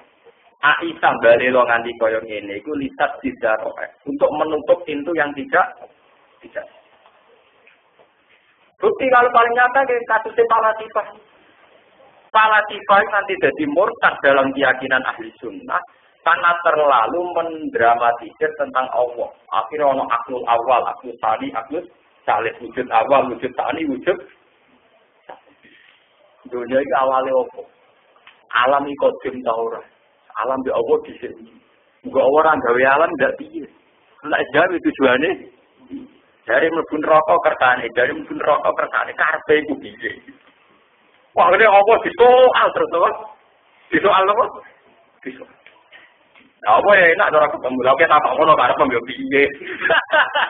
Aisyah balelo nganti kaya ngene iku lihat didaroe untuk menutup pintu yang tidak. Bukti kalau paling nyata kayak kasusnya Palatifah nanti jadi murtad dalam keyakinan ahli sunnah karena terlalu mendramatisir tentang Allah. Akhirnya ono aklul awal, aklul tani, aklul salis, wujud awal, wujud tani, wujud dunia ini awalnya apa? Alam ikodim tau ora. Alam di Allah di sini. Muga orang gawe alam ndak piye. Nek jare tujuane dari mlebu neraka kertane, dari mlebu neraka kertane karepe iku piye. Wah, ini apa disoal terus apa? Disoal apa? Disoal. Nah, apa ya enak cara ketemu lha kok tak ngono karep yo piye.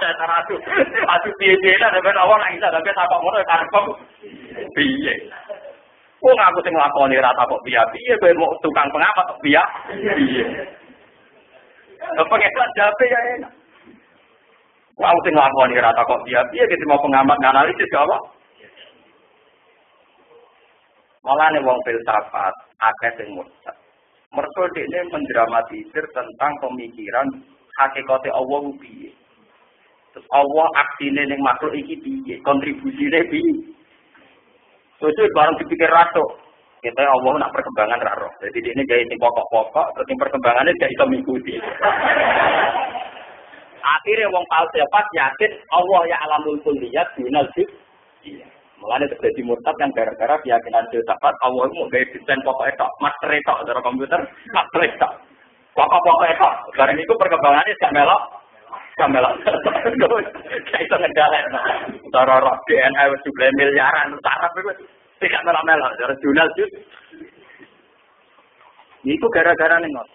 Cara adu piye-piye nek awak nang isa tapi tak ngono karep piye. Wong aku sing nglakoni rata kok piye kowe mau tukang pengamat kok piye. Pengetan jape ya enak. Wong aku sing nglakoni rata kok piye iki mau pengamat analisis apa? Malane wong filsafat akeh sing murtad. Mergo dekne mendramatisir tentang pemikiran hakikate Allah piye. Terus Allah aksine ning makhluk iki piye, kontribusine piye. Susu barang dipikir ratu. Kita Allah nak perkembangan raro. Jadi ini gaya ini pokok-pokok, terus perkembangannya gak bisa mengikuti. Akhirnya wong falsafat yakin Allah ya alamul kulliyat dunal juz. Iya. Mulane terjadi murtad kan gara-gara keyakinan filsafat Allah mau gaya desain pokok tok, master tok dari komputer, master tok. Pokok-pokok tok. Barang itu perkembangannya gak melok. Gak melok. Kayak itu ngedalek. Cara roh DNA jumlah miliaran sarap itu tidak melok-melok. Cara dunal juz. Itu gara-gara nih ngot.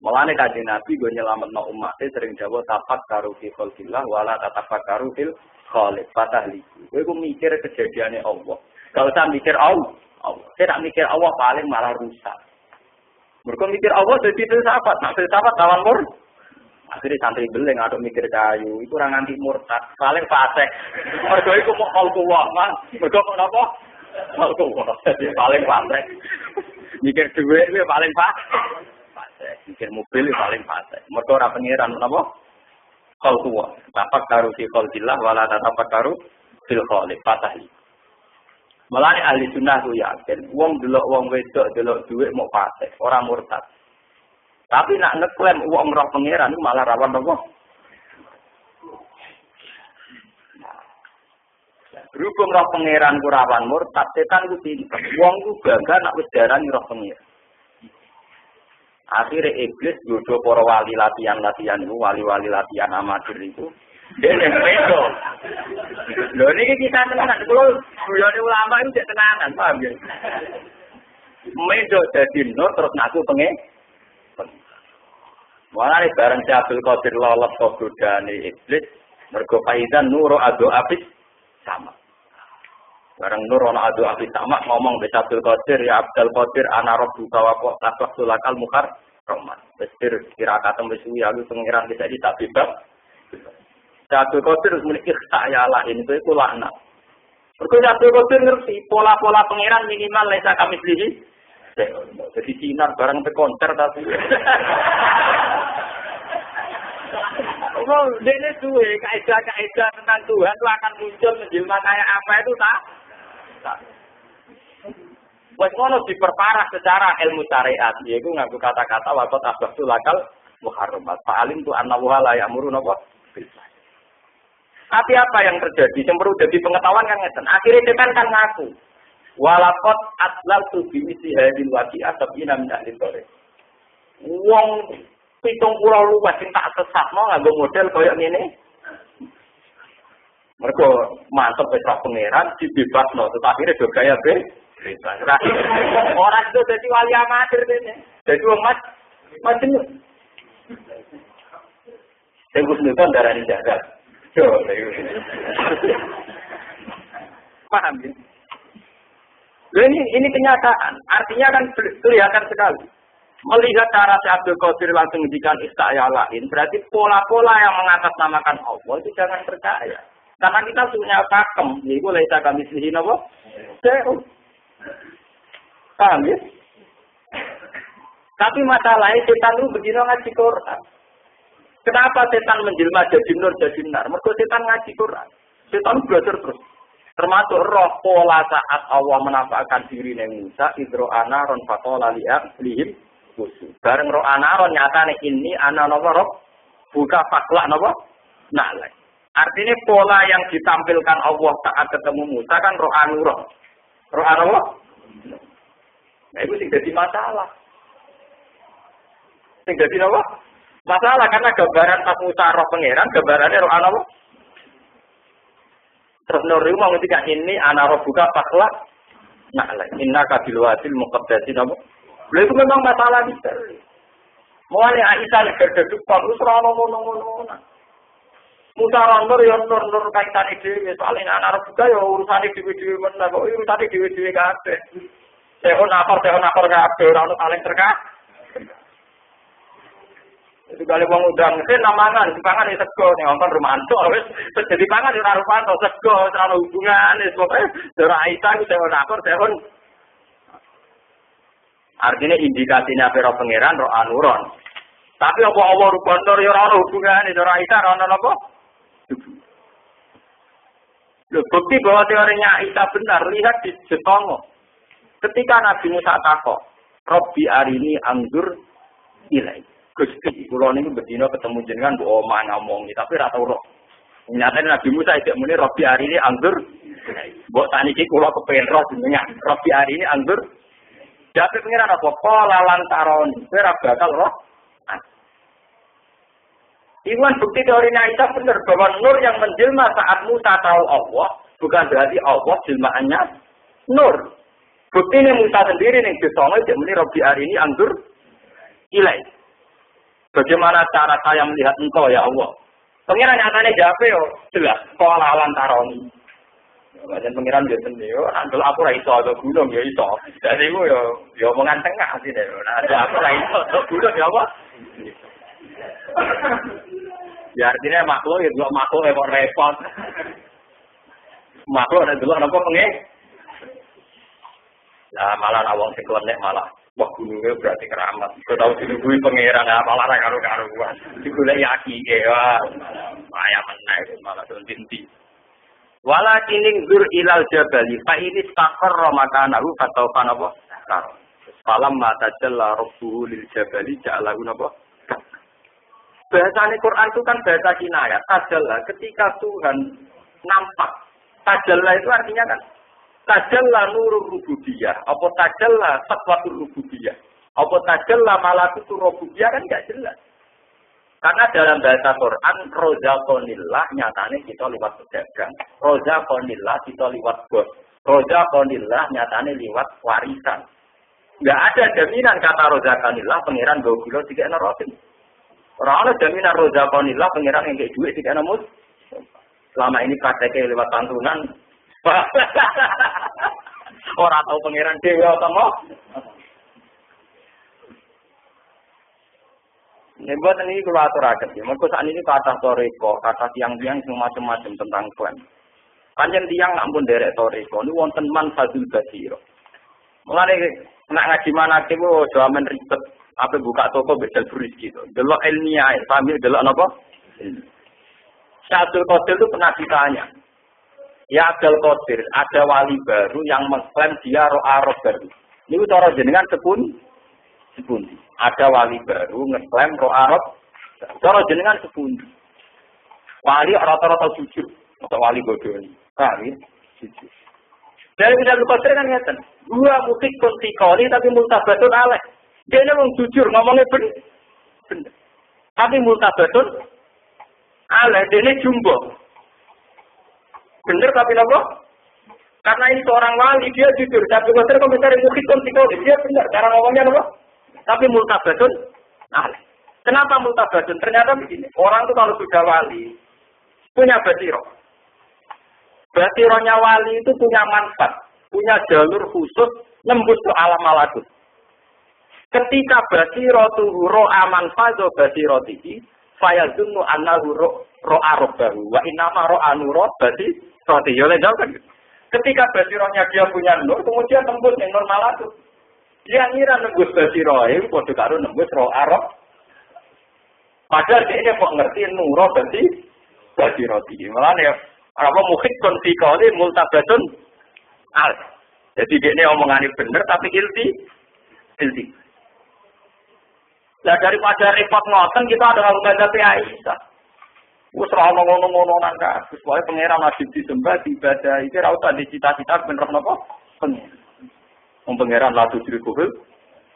Mulane kanjeng Nabi go nyelametno umatnya sering jawab tafakkaru fi khalqillah wala tatafakkaru fil khaliq fatahliku. Kowe ku mikir kejadiannya Allah. Kalau usah mikir Allah. Saya tak mikir Allah paling malah rusak. Mergo mikir Allah dadi filsafat, nak filsafat lawan mur. Akhirnya santri beleng atau mikir kayu, itu orang anti murtad, paling fasik. Mergo iku mau khalqullah, Mas. Mergo napa? Khalqullah. Jadi paling fasik. Mikir duit itu paling fasik. Mikir mobil paling fase. Mergo ora pengiran napa? Khalqullah. Tafakkaru fi khalqillah wala tatafakkaru fil khaliq. Fatahli. Mulane ahli sunnah ku yakin wong delok wong wedok delok dhuwit mau fase, ora murtad. Tapi nak ngeklaim wong roh pengiran malah rawan napa? Berhubung roh pengiran ku rawan murtad, setan ku pinter. Wong ku bangga nak wis darani roh pengiran. Akhirnya iblis jodoh para wali latihan itu, wali-wali latihan amatir itu. Dia yang bedo. Loh ini kita tenanan. Kalau beliau ulama itu tidak tenanan, paham ya? Medo jadi nur terus ngaku pengen. Mulai bareng si Abdul Qadir lolos ke godaan iblis, mergo faizan nuru adu abis sama. Bareng nur ana adu abis sama ngomong be Abdul Qadir ya Abdul Qadir ana rabbuka wa qad sulakal mukar roman. Besir kira kata mesuwi aku pengiran bisa tak bebas. Abdul Qadir muni ikhsa ya Allah ini ku laknat. Mergo Abdul Qadir ngerti pola-pola pengiran minimal lesa kami sendiri. Jadi sinar bareng pe konser tapi. Oh, dene duwe kaidah tentang Tuhan itu akan muncul menjelma kayak apa itu tak. Wes ngono diperparah secara ilmu syariat, yaitu ngaku kata-kata waqat asbatul akal muharramat. Fa'alim tu anna wa la ya'muru napa? Tapi apa yang terjadi? Yang perlu jadi pengetahuan kan ngeten. Akhirnya setan kan ngaku. Walaqad atlaqtu bi misli hadil waqi'ah sabina min ahli dhari. Wong 70 luwes sing tak sesatno nganggo model koyo ngene. Mergo mantep wis pangeran dibebasno, tetapi do gaya be. Orang itu jadi wali amatir ini. Jadi wong macam saya Newton darah ini jaga. Paham ya? Ini kenyataan. Artinya kan kelihatan sekali. Melihat cara si Abdul Qadir langsung menghentikan isti'yalain, berarti pola-pola yang mengatasnamakan Allah itu jangan percaya. Karena kita punya pakem, yaitu laisa kami selihin apa? Paham ya? Tapi masalahnya setan itu begini ngaji Quran. Kenapa setan menjelma jadi nur jadi nar? Mergo setan ngaji Quran. Setan belajar terus. Termasuk roh pola saat Allah menampakkan diri neng Musa, idro anaron faqala lihim kusu. Bareng roh anaron nyatane ini ana napa roh buka fakla napa? Nalek. Artinya pola yang ditampilkan Allah saat ketemu Musa kan roh anuroh. Roh Allah. Nah itu sing jadi masalah. Sing jadi apa? Masalah karena gambaran pas Musa roh pangeran, gambarannya roh Allah. Terus Nuri mau ngetika ini ana roh buka fakla. Nah, inna kabil wasil muqaddasin apa? Lha itu memang masalah misteri. Mulane Aisyah berdeduk terus ora ngono-ngono. Musa nur ya nur kaitane dhewe soalé ana roh buka ya urusane dhewe-dhewe men kok urusane dhewe-dhewe kabeh. Tehon akor kabeh ora ono saling terkait. Itu kali wong udah ngesen namangan, dipangan ya sego ning ngomong romanto wis jadi pangan ora romanto sego ora ono hubungane pokoke ora Aisyah ku tehon. Artinya indikasinya pero pangeran roh anuron. Tapi apa Allah rubah nur ya ora ono hubungane ora Aisyah ora ono apa? Loh, bukti bahwa teorinya Isa benar, lihat di Jetongo. Ketika Nabi Musa takok, Robbi arini anggur ilai. Gusti, kula niku bedina ketemu jenengan mbok omah ngomongi, tapi ora tau roh. Nyatane Nabi Musa iki muni Robbi arini anggur ilai. Mbok saniki kula kepen roh jenengan. Robbi arini anggur. Jadi pengiran apa? Qala lan taroni. Ora bakal roh. Iwan bukti teorinya Isa benar bahwa nur yang menjelma saat Musa tahu Allah bukan berarti Allah jelmaannya nur. Buktinya Musa sendiri nih disongo dia muni Robbi hari ini anggur ilai. Bagaimana cara saya melihat engkau ya Allah? Pengiran nyatanya jawab yo jelas. Qala lan taroni. Macam pengiran dia sendiri. Andel aku ra iso ada gunung ya iso. Jadi aku yo omongan tengah sih deh. Nah ada aku ra iso ada gunung ya apa? Ya artinya makhluk ya dua makhluk kok repot. Makhluk ada dua apa pengen? Nah malah awang sekelenek malah wah gunungnya berarti keramat. Kau tahu dilungguin pangeran malah karu-karuan. Digulai yaki ya. Ayam menaik malah tuntinti. Walakining zur ilal jabali fa ini takar ramakanahu atau apa? Falam mata jalla rabbuhu lil jabali ja'alahu apa? Bahasa Quran itu kan bahasa kinayah. Tajalla ketika Tuhan nampak. Tajalla itu artinya kan tajalla nurul rububiyah. Apa tajalla saqwatul rububiyah. Apa tajalla malakutur rububiyah kan enggak jelas. Karena dalam bahasa Quran rozaqonillah nyatane kita liwat pedagang. Rozaqonillah kita liwat bos. Rozaqonillah nyatane liwat warisan. Enggak ada jaminan kata rozaqonillah pangeran go kilo dikene rotin. Orang ada jaminan rozaqonillah pengiran yang kayak duit tidak namus. Selama ini prakteknya lewat santunan. Orang tahu pengiran dewa atau mau. Ini buat ini kalau aturakan. Mereka saat ini kata toriko, kata tiang-tiang semacam-macam tentang Tuhan. Panjang tiang ampun derek toriko. Ini wonten man fadil basiro. Mulai nak ngaji mana kita jaman ribet. Apa buka toko bedal beris gitu. Delok ilmiah, sambil delok apa? Syaikhul Qadir itu pernah ditanya. Ya Abdul Qadir, ada wali baru yang mengklaim dia roh baru. Ini cara jenengan sepun. Ada wali baru ngeklaim roh Arab. Cara jenengan sepun. Wali rata-rata jujur. Atau wali bodoh ini. Kali jujur. Dari Syaikhul Qadir kan ngeten. Dua musik kontikoli tapi multabatun aleh. Dia ini jujur, ngomongnya benar. Tapi multabatun aleh, dia ini jumbo. Benar tapi apa? Karena ini seorang wali, dia jujur. Tapi komentar mukit kontikoli, dia benar. Cara ngomongnya apa? Tapi multabatun aleh. Kenapa multabatun? Ternyata begini, orang itu kalau sudah wali, punya basiro. Basironya wali itu punya manfaat, punya jalur khusus, nembus ke alam malakut. Ketika basiratuhu ro'a manfazo basiratihi fayazunnu annahu ro'a rabbahu wa innama ro'a nura basiratihi. Ya jauh kan? Ketika basirohnya dia punya nur, kemudian tembus yang nur malakut. Dia ngira nembus basiroh itu padha karo nembus ro'a rabb. Padahal dia kok ngerti nura basiratihi. Mulane apa mukhid kontikali multabatun al. Jadi dia omongane bener tapi ilti. Lah daripada repot ngoten kita ada nganggo Aisyah. Wis ora ono ngono-ngono nang kabeh. Pokoke pangeran wajib disembah ibadah iki ora usah dicita-cita bener napa? Pangeran. Wong pangeran la tudrikul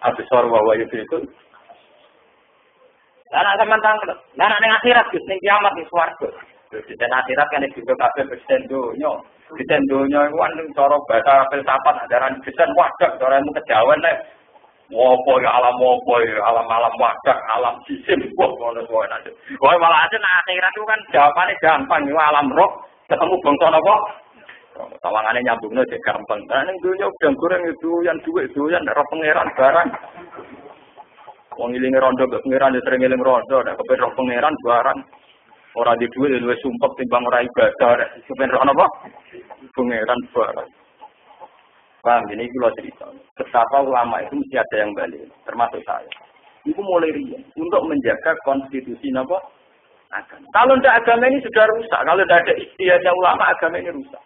absar wa yudrikul. Lah nek sampean tangkel, lah nek ning akhirat Gus ning kiamat ning swarga. Di akhirat kan iki kabeh presiden donya. Presiden donya iku kan cara bahasa filsafat ajaran Kristen wadah cara ilmu kejawen nek Wopo ya alam alam wadah, alam jisim, ngono wae aja. Kowe malah aja nak akhirat itu kan jawabane gampang, yo alam roh ketemu bangsa napa? Tawangane nyambungno cek gampang. Nah ning dunya udang goreng itu yang duit doyan roh pangeran barang. Wong ilinge rondo mbek pangeran yo sering eling rondo, nek kepen roh pangeran barang. Ora di duit luwih sumpek timbang ora ibadah, nek kepen roh napa? Pangeran barang. Paham, ini kalau cerita. Betapa ulama itu mesti ada yang balik, termasuk saya. Itu mulai rian untuk menjaga konstitusi apa? Agama. Kalau tidak agama ini sudah rusak. Kalau tidak ada istiadatnya ulama, agama ini rusak.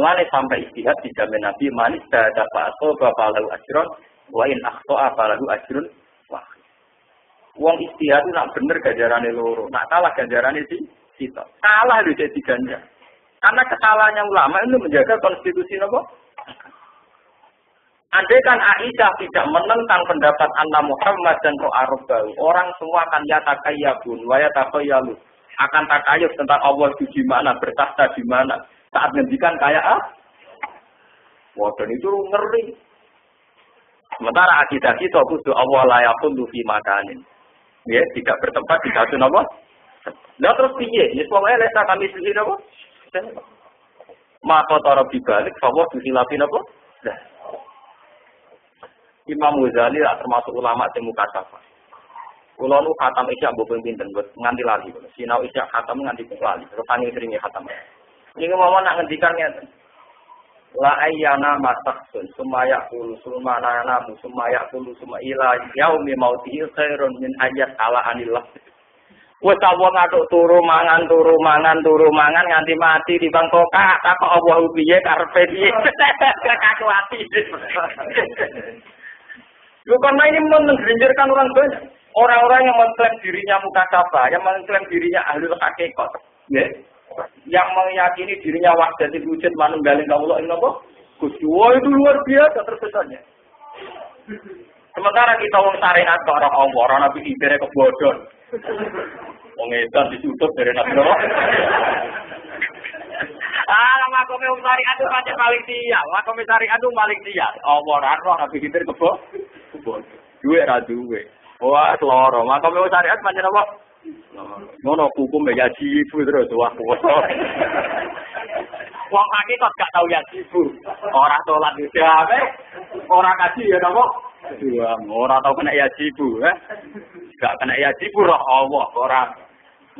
Mulane sampai istihad dijamin Nabi manis dapat bapak lalu ajron, wa in akhto'a falahu ajrun wahid. Wong istihad itu nak bener ganjarane loro, nak salah ganjarane sitok. Salah itu jadi ganjar. Karena kesalahannya ulama itu menjaga konstitusi apa? Andai kan Aisyah tidak menentang pendapat Anna Muhammad dan Ro'arubau, orang semua akan yatakayabun, wayatakayalun. Akan takayub tentang Allah itu di mana, bertahta di mana. Saat ngendikan kayak wah, dan itu ngeri. Sementara akidah kita kudu Allah layakun fi makanin. Ya, tidak bertempat di satu apa? Nah terus piye? Ya pokoknya lesa kami sendiri apa? Maka tara bibalik bahwa disilapin apa? Nah. Imam Ghazali termasuk ulama sing mukasafah. Kula nu khatam isya mbok pinten nganti lali. Sinau isya khatam nganti lali. Terus sanging seringe khatam. Ini mau nak ngendikan ngeten. La ayyana masaksun sumaya qulu sumana namu sumaya qulu suma ila yaumi mautihi khairun min ayat ala anillah. Wes wong atuk turu mangan nganti mati di bangkoka tak Allah piye karepe piye. Kaku ati. Lu karena ini menggerinjirkan orang banyak. Orang-orang yang mengklaim dirinya mukasabah, yang mengklaim dirinya ahlul hakikat, ya, yang meyakini dirinya wahdatul wujud manunggaling Allah ini apa? Gusti, wah itu luar biasa tersesatnya. Sementara kita wong syariat ke orang Allah, orang nabi ibere kebodon, wong edan ditutup dari nabi Allah. Makom wong syariat itu pancen paling sial, makom syariat itu paling sial. Allah ora nabi ibere kebodon, duwe ra duwe. Wah, loro. Makom wong syariat pancen apa? Ngono hukum ya jibu terus wah kuwoso. Wong kaki kok gak tau ya jibu. Ora salat dhewe. Ora kaji ya napa? Ora tau kena ya jibu, Gak kena ya jibu roh Allah ora.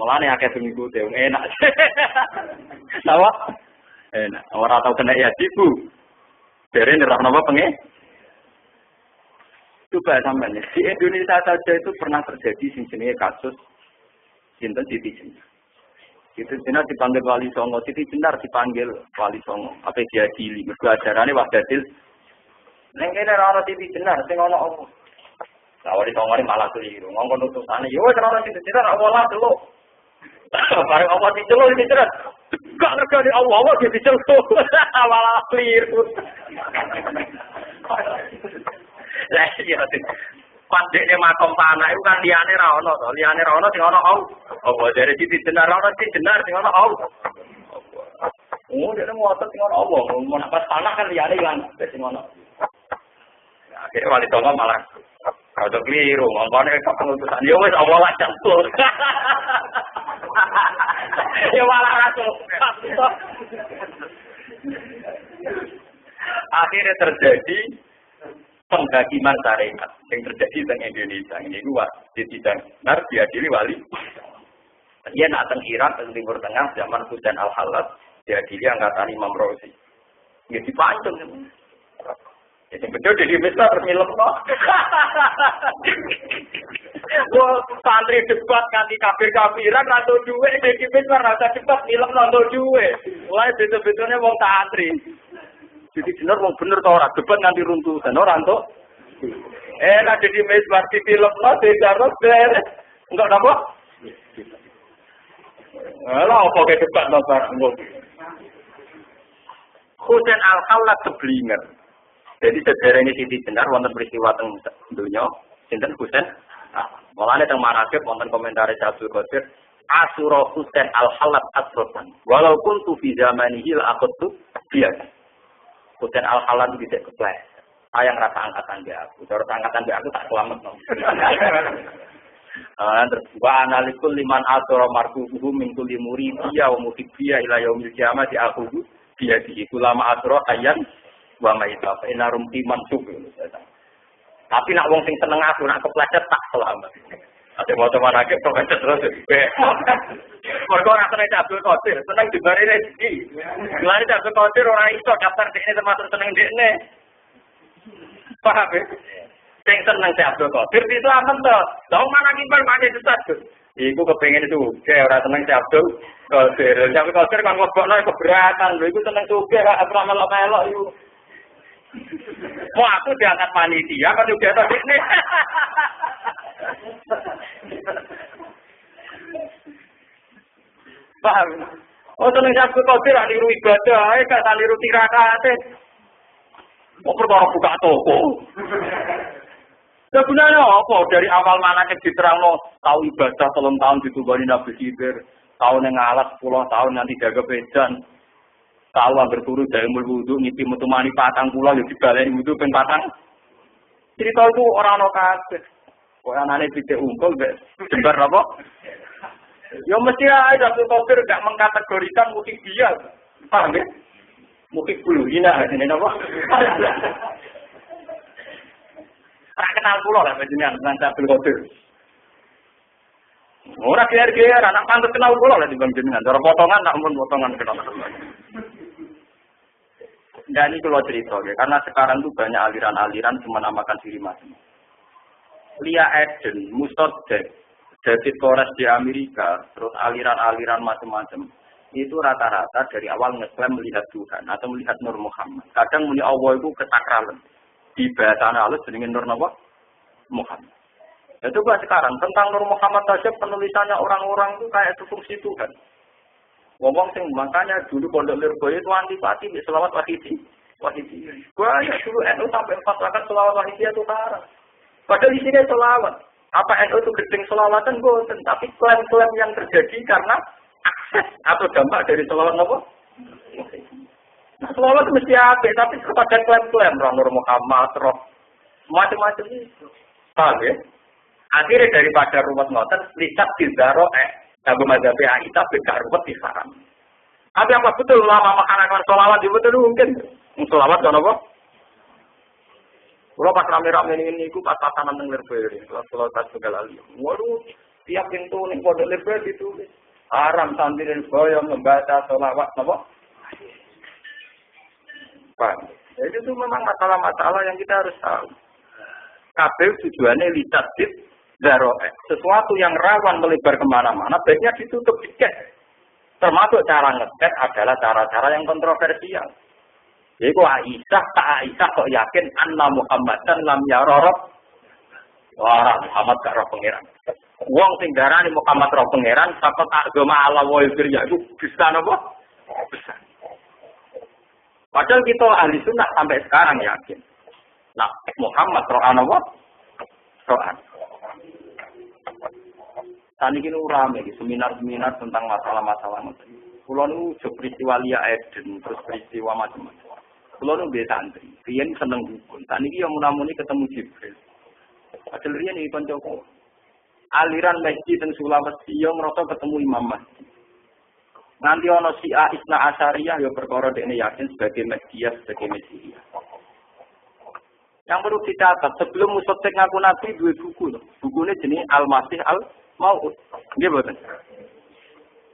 Mulane akeh sing ngikuti enak. Napa? Enak. Ora tau kena ya jibu. Dere nerah napa pengen? Coba sampean di Indonesia saja itu pernah terjadi sing jenenge kasus sinten Siti Jenar. Siti Jenar dipanggil Wali Songo, Siti Jenar dipanggil Wali Songo. Apa dia dili? Mergo ajarane Wahdatul. Ning kene ora ana Siti Jenar, sing ana apa? Lah Wali Songo ini malah keliru. Ngomong utusane, yo wis ora ana Siti Jenar, Allah delok. Bareng Allah diceluk Siti Jenar. Gak ngerti Allah diceluk. Malah keliru. Lah iya sing pandekne makom tanah itu kan liyane ra ono to, liyane ra ono sing ono au. Apa dari Siti Jenar ra ono sing Jenar sing ono au. Oh, dene muatet sing ono apa? Mun pas tanah kan liyane lan sing ono. Ya akhire Wali Songo malah rada keliru, ngomongane kok pengutusan yo wis Allah lah campur. Ya malah rasul. Akhirnya terjadi penghakiman syariat yang terjadi di Indonesia ini gua tidak benar diadili wali. Dia nak teng Irak teng Timur Tengah zaman Husain Al-Halad diadili angkatan Imam Razi. Ya dipancung. Ya sing betul di Misra ternyilem kok. Wah, santri debat kanthi kafir-kafiran rada duwe iki Misra rasa debat nyilem rada duwe. Mulai betul-betulnya wong santri. Jadi bener wong bener to ora debat nganti runtuhan ora entuk. Nek jadi mesbar di film lo terus beres. Enggak napa? Lah apa ke debat nomor Husain Al-Halad keblinger. Jadi sejarah ini Siti Jenar wonten peristiwa teng donya sinten Husain. Mulane teng manaqib wonten komentar Abdul Qadir Asura Husain Al-Halad asrotan. Walaupun tu fi zamanihi la aqutu biasa. Husain Al-Halad itu tidak keplek. Ayang rasa angkatan dia aku. Terus angkatan dia aku tak selamat. Terus wa analikul liman asara marfuhu min kulli muridiyya wa mufidiyya ila yaumil qiyamah di aku dia di ulama asra ayyan wa maita fa inna rumti mansub. Tapi nak wong sing seneng aku nak keplecet tak selamat. Ate moto manake keplecet terus. Mergo ora seneng Abdul Qadir, seneng dibari rezeki. Mulane Abdul Qadir ora iso daftar dekne termasuk seneng dekne. Paham ya? Sing seneng Abdul Qadir itu aman to. Lah mana kibar pakai sesat. Iku kepengen itu, kayak orang seneng si Abdul Qadir. Tapi Qadir kan ngelebokno keberatan, lho iku seneng suge gak pernah melok-melok iku. Mau aku diangkat panitia kan juga tadi ini. Paham? Oh seneng si Abdul Qadir gak niru ibadah, gak niru tirakate. Mau perkara buka toko. Sebenarnya apa? Dari awal mana diterangno tahu ibadah 3 tahun ditubani Nabi Khidir, tahun yang ngalas 10 tahun nanti jaga bedan, tahu agar turu dari wudu ngipi metu mani 40 ya dibaleni wudu ping 4. Cerita itu orang kabeh. Kok anane pitik unggul mbek jembar apa? Ya mesti ae Abdul Qadir gak mengkategorikan mukik dia. Paham ya? Mukik buluhina ini apa? Tak kenal kula lah panjenengan nang Abdul Qadir. Ora geer-geer anak pantes kenal kula lah dibanding jenengan. Cara potongan nak mun potongan kenal. Dan ini kalau cerita ya, karena sekarang tuh banyak aliran-aliran menamakan diri masing-masing. Lia Eden, Mustodek, David Koresh di Amerika, terus aliran-aliran macam-macam. Itu rata-rata dari awal ngeklaim melihat Tuhan atau melihat Nur Muhammad. Kadang muni Allah itu kesakralan. Di bahasa halus jenenge Nur Muhammad. Ya coba sekarang tentang Nur Muhammad saja penulisannya orang-orang itu kayak itu fungsi Tuhan. Ngomong sing makanya dulu Pondok Lirboyo itu antipati di selawat wahidi. Banyak dulu NU sampai fatwakan selawat wahidi itu parah. Padahal di sini selawat. Apa NU itu gedeng selawatan boten, tapi klaim-klaim yang terjadi karena akses atau dampak dari selawat apa? Nah, selawat itu mesti apa? Tapi kepada klaim-klaim Nur Muhammad, roh macam-macam itu. Paham ya? Akhirnya daripada ruwet ngoten, lihat dizaro Abu Mazhab Aisyah beda ruwet di haram. Tapi apa betul lama makanan selawat itu betul mungkin? Selawat kan apa? Kalau pas rame-rame ini aku pas pasangan nang Lirboyo, kalau pas segala alim. Waduh, tiap pintu ning Pondok Lirboyo ditulis haram santri Lirboyo membaca selawat apa? Pak, jadi itu memang masalah-masalah yang kita harus tahu. Kabeh tujuannya litadid daroe. Sesuatu yang rawan melebar kemana-mana, baiknya ditutup dikit. Termasuk cara ngecek adalah cara-cara yang kontroversial. Jadi Aisyah, tak Aisyah kok yakin anna Muhammadan lam yarorok. Wah, Muhammad gak roh pangeran. Wong sing darani Muhammad roh pangeran, takut agama Allah wa ya itu bisa apa? Bisa. Padahal kita ahli sunnah sampai sekarang yakin. Nah, Muhammad ro'an apa? Ro'an. Tadi ini rame, seminar-seminar tentang masalah-masalah. Kulo nu peristiwa Lia Eden, terus peristiwa macam-macam. Kulo nu biasa santri, riyen seneng dukun. Tadi ini yang munamuni ketemu Jibril. Padahal riyen ini koncoku. Aliran masjid dan Sulawesi yang ngerasa ketemu Imam Mahdi. Nanti ono Syiah Isna Asyariyah ya perkara dekne yakin sebagai Mahdi, sebagai Mesias. Yang perlu dicatat sebelum Musotek ngaku Nabi dua buku loh. Bukunya jenis Al-Masih Al-Maud. Nggih mboten.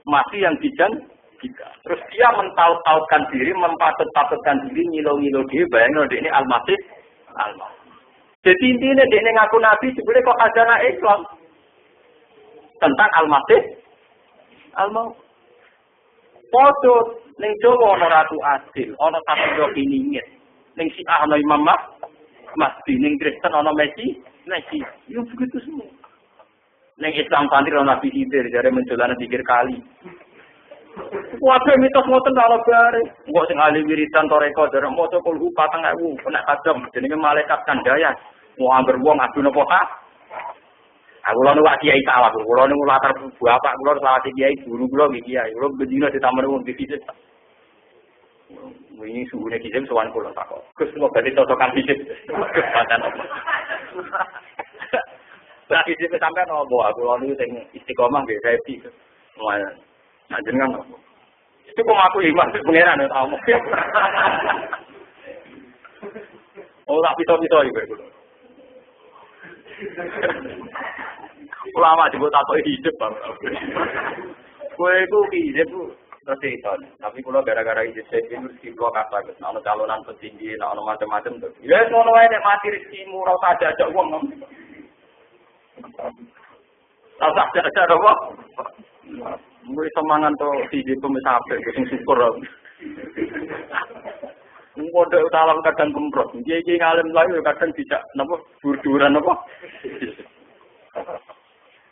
Masih yang dijanjikan. Terus dia mentaut-tautkan diri, mempatut-patutkan diri, ngilo-ngilo dia bayangno dekne Al-Masih Al-Maud. Jadi intinya dekne ngaku Nabi sebenarnya kok khazanah Islam tentang Al-Masih Al-Maud. Foto ning Jawa ana Ratu Adil, ana Satu Kiningit. Ning Syiah ana Imam Mahdi, ning Kristen ana Messi. Yo begitu semua. Ning Islam santri ana Nabi Khidir, jare mencolane pikir kali. Wae mitos ngoten karo bare. Engko sing ahli wiridan toreko jare maca kulhu 4000 nek kadang jenenge malaikat kandhaya. Mau amber wong adu napa ta? Aku lalu wak kiai salah, kulo niku latar bapak kulo salah kiai guru kulo nggih kiai. Kulo bendina ditamani wong divisit. Wingi suwune kiai sowan kulo tak kok. Gus kok badhe cocokan visit. Gus pancen apa. Lah iki sampean opo aku kulo niku sing istiqomah nggih repi. Nah jenengan opo. Itu kok aku iman pangeran ta omong. Oh tak pito-pito iki kulo. Ulama juga takut hidup bang. Kue itu hidup terus itu. Tapi kalau gara-gara hidup saya itu rezeki gua kata gitu. Kalau calonan petinggi, kalau macam-macam tuh. Ya semua nek mati rezekimu, rasa aja uang. Tak ada apa? Mulai semangat tuh di pemisah apa? Sing syukur. Ngode utalang kadang kemprot. Dia ngalim lain kadang tidak napa burduran apa.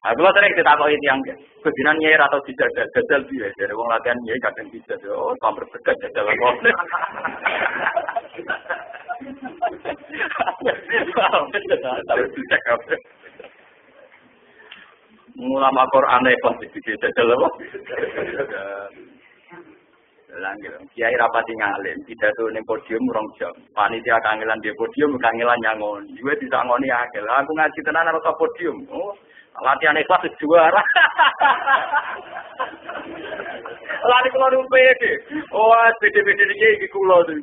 Aku lah sering ditakoki tiyang ya. Kejinan nyai atau tidak jajal piye? Dari wong latihan nyai kadang tidak. Oh, sampe bedak jajal kok. Ulama Quran e pasti jajal apa? Langgil, kiai rapati ngalim, pidato ning podium 2 jam. Panitia kangelan di podium, kangelan nyangon. Iwe disangoni akeh. Aku ngaji tenan karo podium. Oh, latihan ikhlas juara. Lari kula pede. Oh, pede-pede iki kula tuh.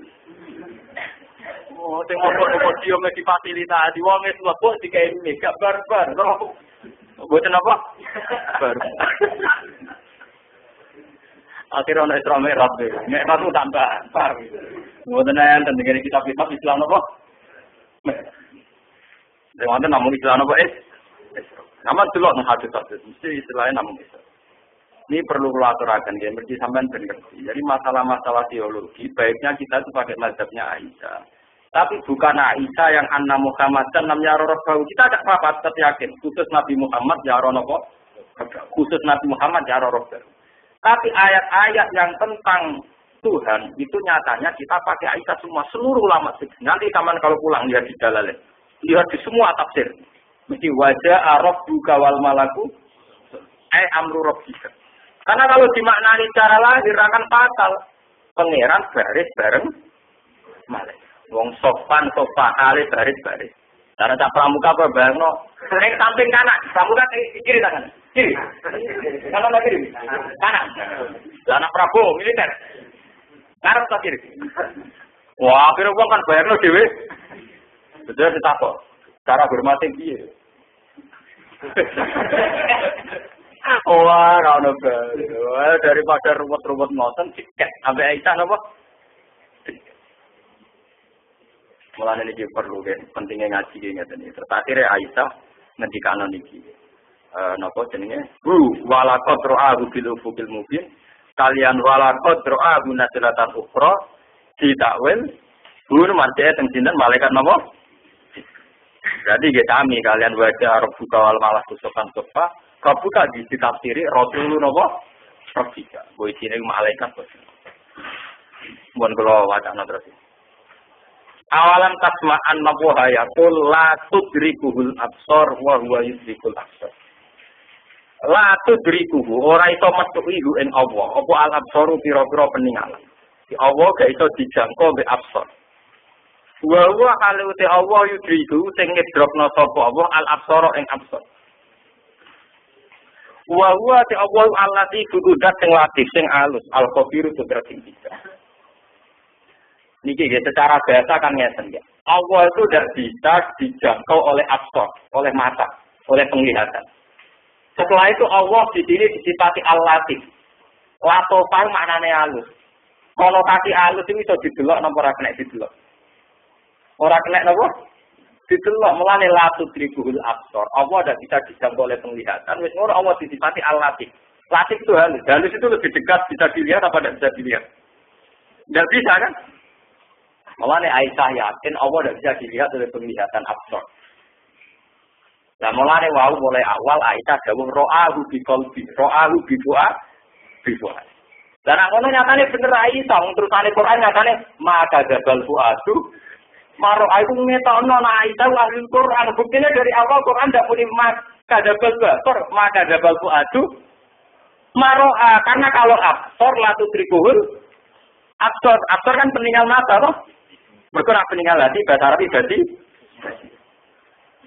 Oh, sing podium difasilitasi wong wis mlebu dikene gak barbar. Mboten apa? Bar. Akhirnya ada Isra Mi'raj, Mi'raj itu tambah par. Mboten enten ngene kitab-kitab Islam apa? Dengan namun Islam apa Nama delok nang hadis-hadis mesti istilahnya namun Islam. Ini perlu kulaturaken ya, mesti sampean ben ngerti. Jadi masalah-masalah teologi baiknya kita itu pakai mazhabnya Aisyah. Tapi bukan Aisyah yang anna Muhammad dan namanya Rasul. Kita tidak apa-apa yakin khusus Nabi Muhammad ya Rasul. Khusus Nabi Muhammad ya Rasul. Tapi ayat-ayat yang tentang Tuhan itu nyatanya kita pakai Aisyah semua seluruh ulama. Nanti taman kalau pulang lihat di Jalalain, lihat di semua tafsir. Mesti wajah rabbuka wal malaku amru rabbika. Karena kalau dimaknani cara lahir akan fatal. Pangeran baris bareng malaikat. Wong sopan alih baris. Karena tak pramuka apa bangno. Sering samping kanan, pramuka kiri tangan. Kiri. Kanan lagi kiri. Kanan. Anak Prabowo militer. Ngarep tak kiri. Wah, akhirnya wong kan bayarno dhewe. Betul ditakok. Cara hormati piye? Wah, ra ono daripada ruwet-ruwet ngoten tiket sampai Aisyah napa? Mulane niki perlu kan pentingnya ngaji ngeten iki. Terus akhire Aisyah ngendikane niki. Napa jenenge? Walaqad ra'ahu bil ufuqil mubin. Kalian walaqad ra'ahu nasilatan ukhra ditakwil. Marte teng sinten malaikat napa? Jadi kami kalian baca Rabbuka wal malaku sopan sofa. Rabbuka ditafsiri Rasulun napa? Rabbika. Boy sine malaikat kok. Mun kula wacana terus. Awalan tasma'an nabuha yaqul la tudrikuhul absar wa huwa yudrikul absar. La tudrikuhu ora iso metuhi ing Allah. Apa al absaru pira-pira peninggalan. Di Allah gak iso dijangkau mbek absar. Wa huwa kalute Allah yudriku sing ngedropno sapa Allah al absara ing absar. Wa huwa ti Allah allati kududat sing latif sing alus al qabiru sing bisa. Niki secara bahasa kan ngeten ya. Allah itu tidak bisa dijangkau oleh absar, oleh mata, oleh penglihatan. Setelah itu Allah di sini disifati al-latif. Latofan maknane halus. Konotasi halus itu bisa didelok napa ora kena didelok. Ora kena napa? Didelok mulane latut ribul absar. Allah tidak bisa dijangkau oleh penglihatan. Wis ngono Allah disifati al-latif. Latif itu halus. Halus itu lebih dekat bisa dilihat apa tidak bisa dilihat. Tidak bisa kan? Mulane Aisyah yakin Allah tidak bisa dilihat oleh penglihatan absar. Nah mulane wau mulai awal Aisyah dawuh ro'ahu bi qalbi, ro'ahu bi fuad. Dan ngono nyatane bener Aisyah, terusane Quran nyatane maka jabal fuadu. Maro aku ngetokno Aisyah ahli Quran. Buktinya dari awal Quran ndak punya maka jabal basar, maka jabal fuadu. Maro'a karena kalau absar latu trikuhul absar kan peninggal mata toh. Berkurang peninggal hati, bahasa Arab berarti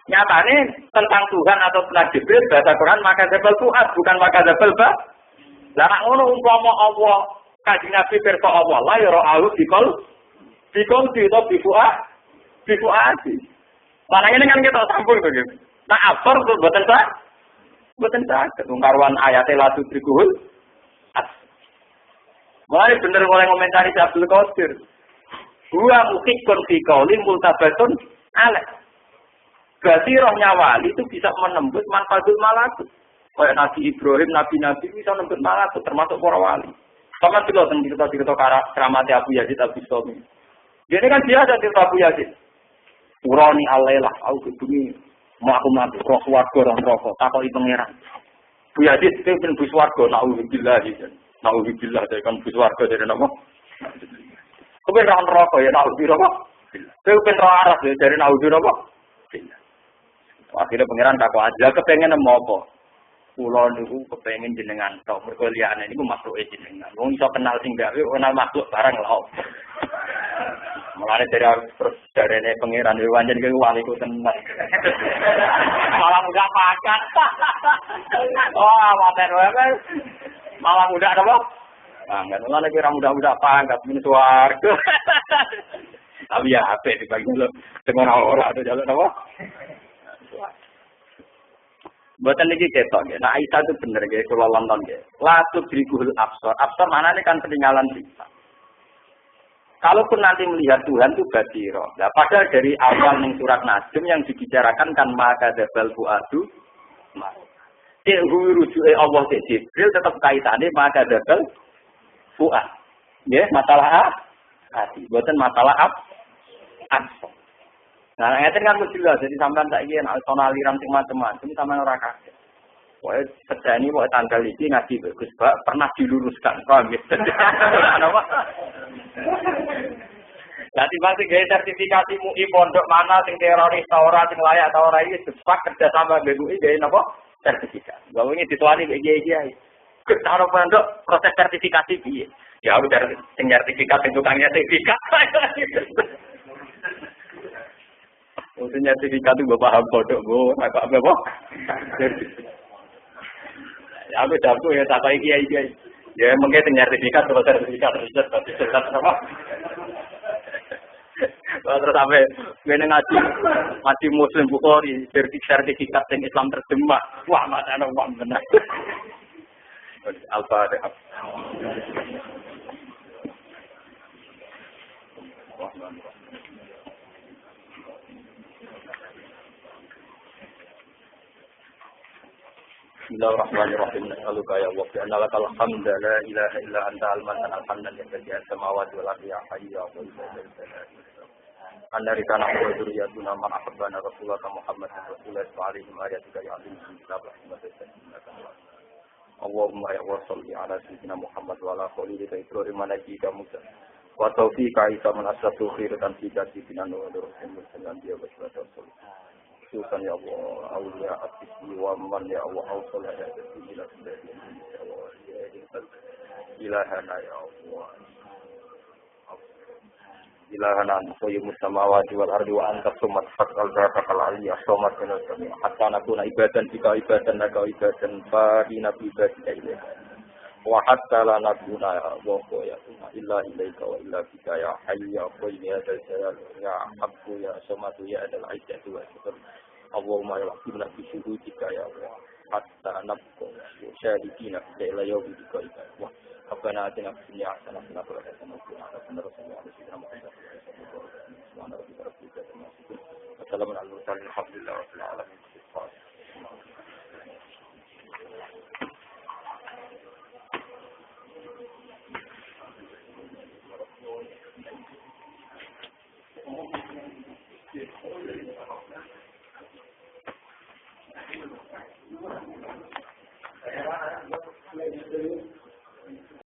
nyatanya tentang Tuhan atau tentang Jibril, bahasa Quran maka jabal fuad, bukan maka jabal ba. Lah nek ngono umpama Allah, Kanjeng Nabi pirsa Allah, la ya ra'ahu bikol to bifuad. Mana ini kan kita sampun to gitu. Nah, absar tuh boten saged karuan ayate la tudrikuhul. Mulai bener mulai komentari Abdul Qadir. Gua mukikun fi qauli multabatun alek. Berarti rohnya wali itu bisa menembus manfatul malakut. Kayak Nabi Ibrahim, nabi-nabi bisa nembus malah termasuk para wali. Sama juga tentang cerita keramat Abu Yazid Abu Bistami. Dia ini kan biasa cerita Abu Yazid. Urani alailah, aku keduni melaku mati, roh warga orang rokok, takoi pangeran. Abu Yazid itu kan bus warga, na'udzubillah. Na'udzubillah, jadi kan bus warga dari nama. Kemudian orang rokok ya, na'udzubillah. Itu kan roh arah dari na'udzubillah. Akhirnya pangeran takut aja, kepengen mau apa. Pulau niku kepengen jenengan tok mergo liyane niku makhluk jenengan. Wong iso kenal sing gawe kenal makhluk barang lho. Mulane dari terus darene pangeran yo pancen kuwi waliku tenan. Malah enggak pakat. Wah, mater wae. Malah udah apa? Enggak mulane kira mudah-mudah pangkat min swarga. Tapi ya apik dibagi lho. Dengan ora ada jalan apa? Buatan lagi ketok ya. Nah Aisyah itu bener ya, kalau London ya. Latu dirikuhul absor. Absor mana ini kan peninggalan kita. Kalaupun nanti melihat Tuhan itu basiro. Nah padahal dari awal ning surat Najm yang dibicarakan kan maka dabal fuadu. Rujuke Allah ke Jibril tetap kaitannya maka dabal fuad. Ya, masalah hati. Buatan masalah absor. Nah, ngeten kan mesti jelas. Jadi sampean tak iki nek ana aliran sing macam-macam sampean ora kaget. Pokoke pedani pokoke tanggal iki ngaji Gus Bak pernah diluruskan. Paham ya? Napa? Lah timbang sing gawe sertifikasi MUI pondok mana sing teroris ta ora sing layak ta ora iki sepak kerja sama MUI gawe napa? Sertifikat. Lha wingi dituani iki ae. Gus ora pondok proses sertifikasi piye? Ya udah sing sertifikat sing tukang sertifikat. Untuk sertifikat itu bapak paham bodoh, apa? Ya aku jawab ya tak kayak kiai. Ya mungkin sertifikat atau sertifikat apa? Terus sampai gue ngaji Muslim Bukhari sertifikat yang Islam terjemah. Wah mana uang benar. Al-Fatihah. Bismillahirrahmanirrahim. Nas'aluka ya Allah bi anna lakal hamda la ilaha illa anta al-mannan al-hamdan ya badi'as samawati wal ardi ya hayyu ya qayyum. Anna rikana wa dzurriyyatuna man ahabbana rasulullah Muhammad sallallahu alaihi wa alihi ya alim kitab Allahumma ya wa salli ala sayyidina Muhammad wa ala alihi wa sahbihi wa nabiyika Musa wa taufiqa isa man asatu khairan fi katifina wa rasulullah dia wa sallallahu Tuhan ya Allah, awliya at-tisbi wa man ya Allah, awsala ya Tuhan ila sendiri ya Allah, ilahana ya Allah, ilahana qayyumus samawati wal ardi wa anta sumat fatal barakal aliyah somat kenal kami hatta nakuna ibadan jika ibadan naga ibadan bari nabi ibadika ilaika wa hatta la nakuna ya Allah ya Tuhan illa ilaika wa illa bika ya hayyu ya qayyum ya jalal ya haqqu ya somatu ya adal aisyatu wa syukur Allahumma ya waqtina bi syuhudika ya Allah hatta nabqa syahidina ila yawmi bika wa rabbana atina fid dunya hasanatan wa qina adzaban nar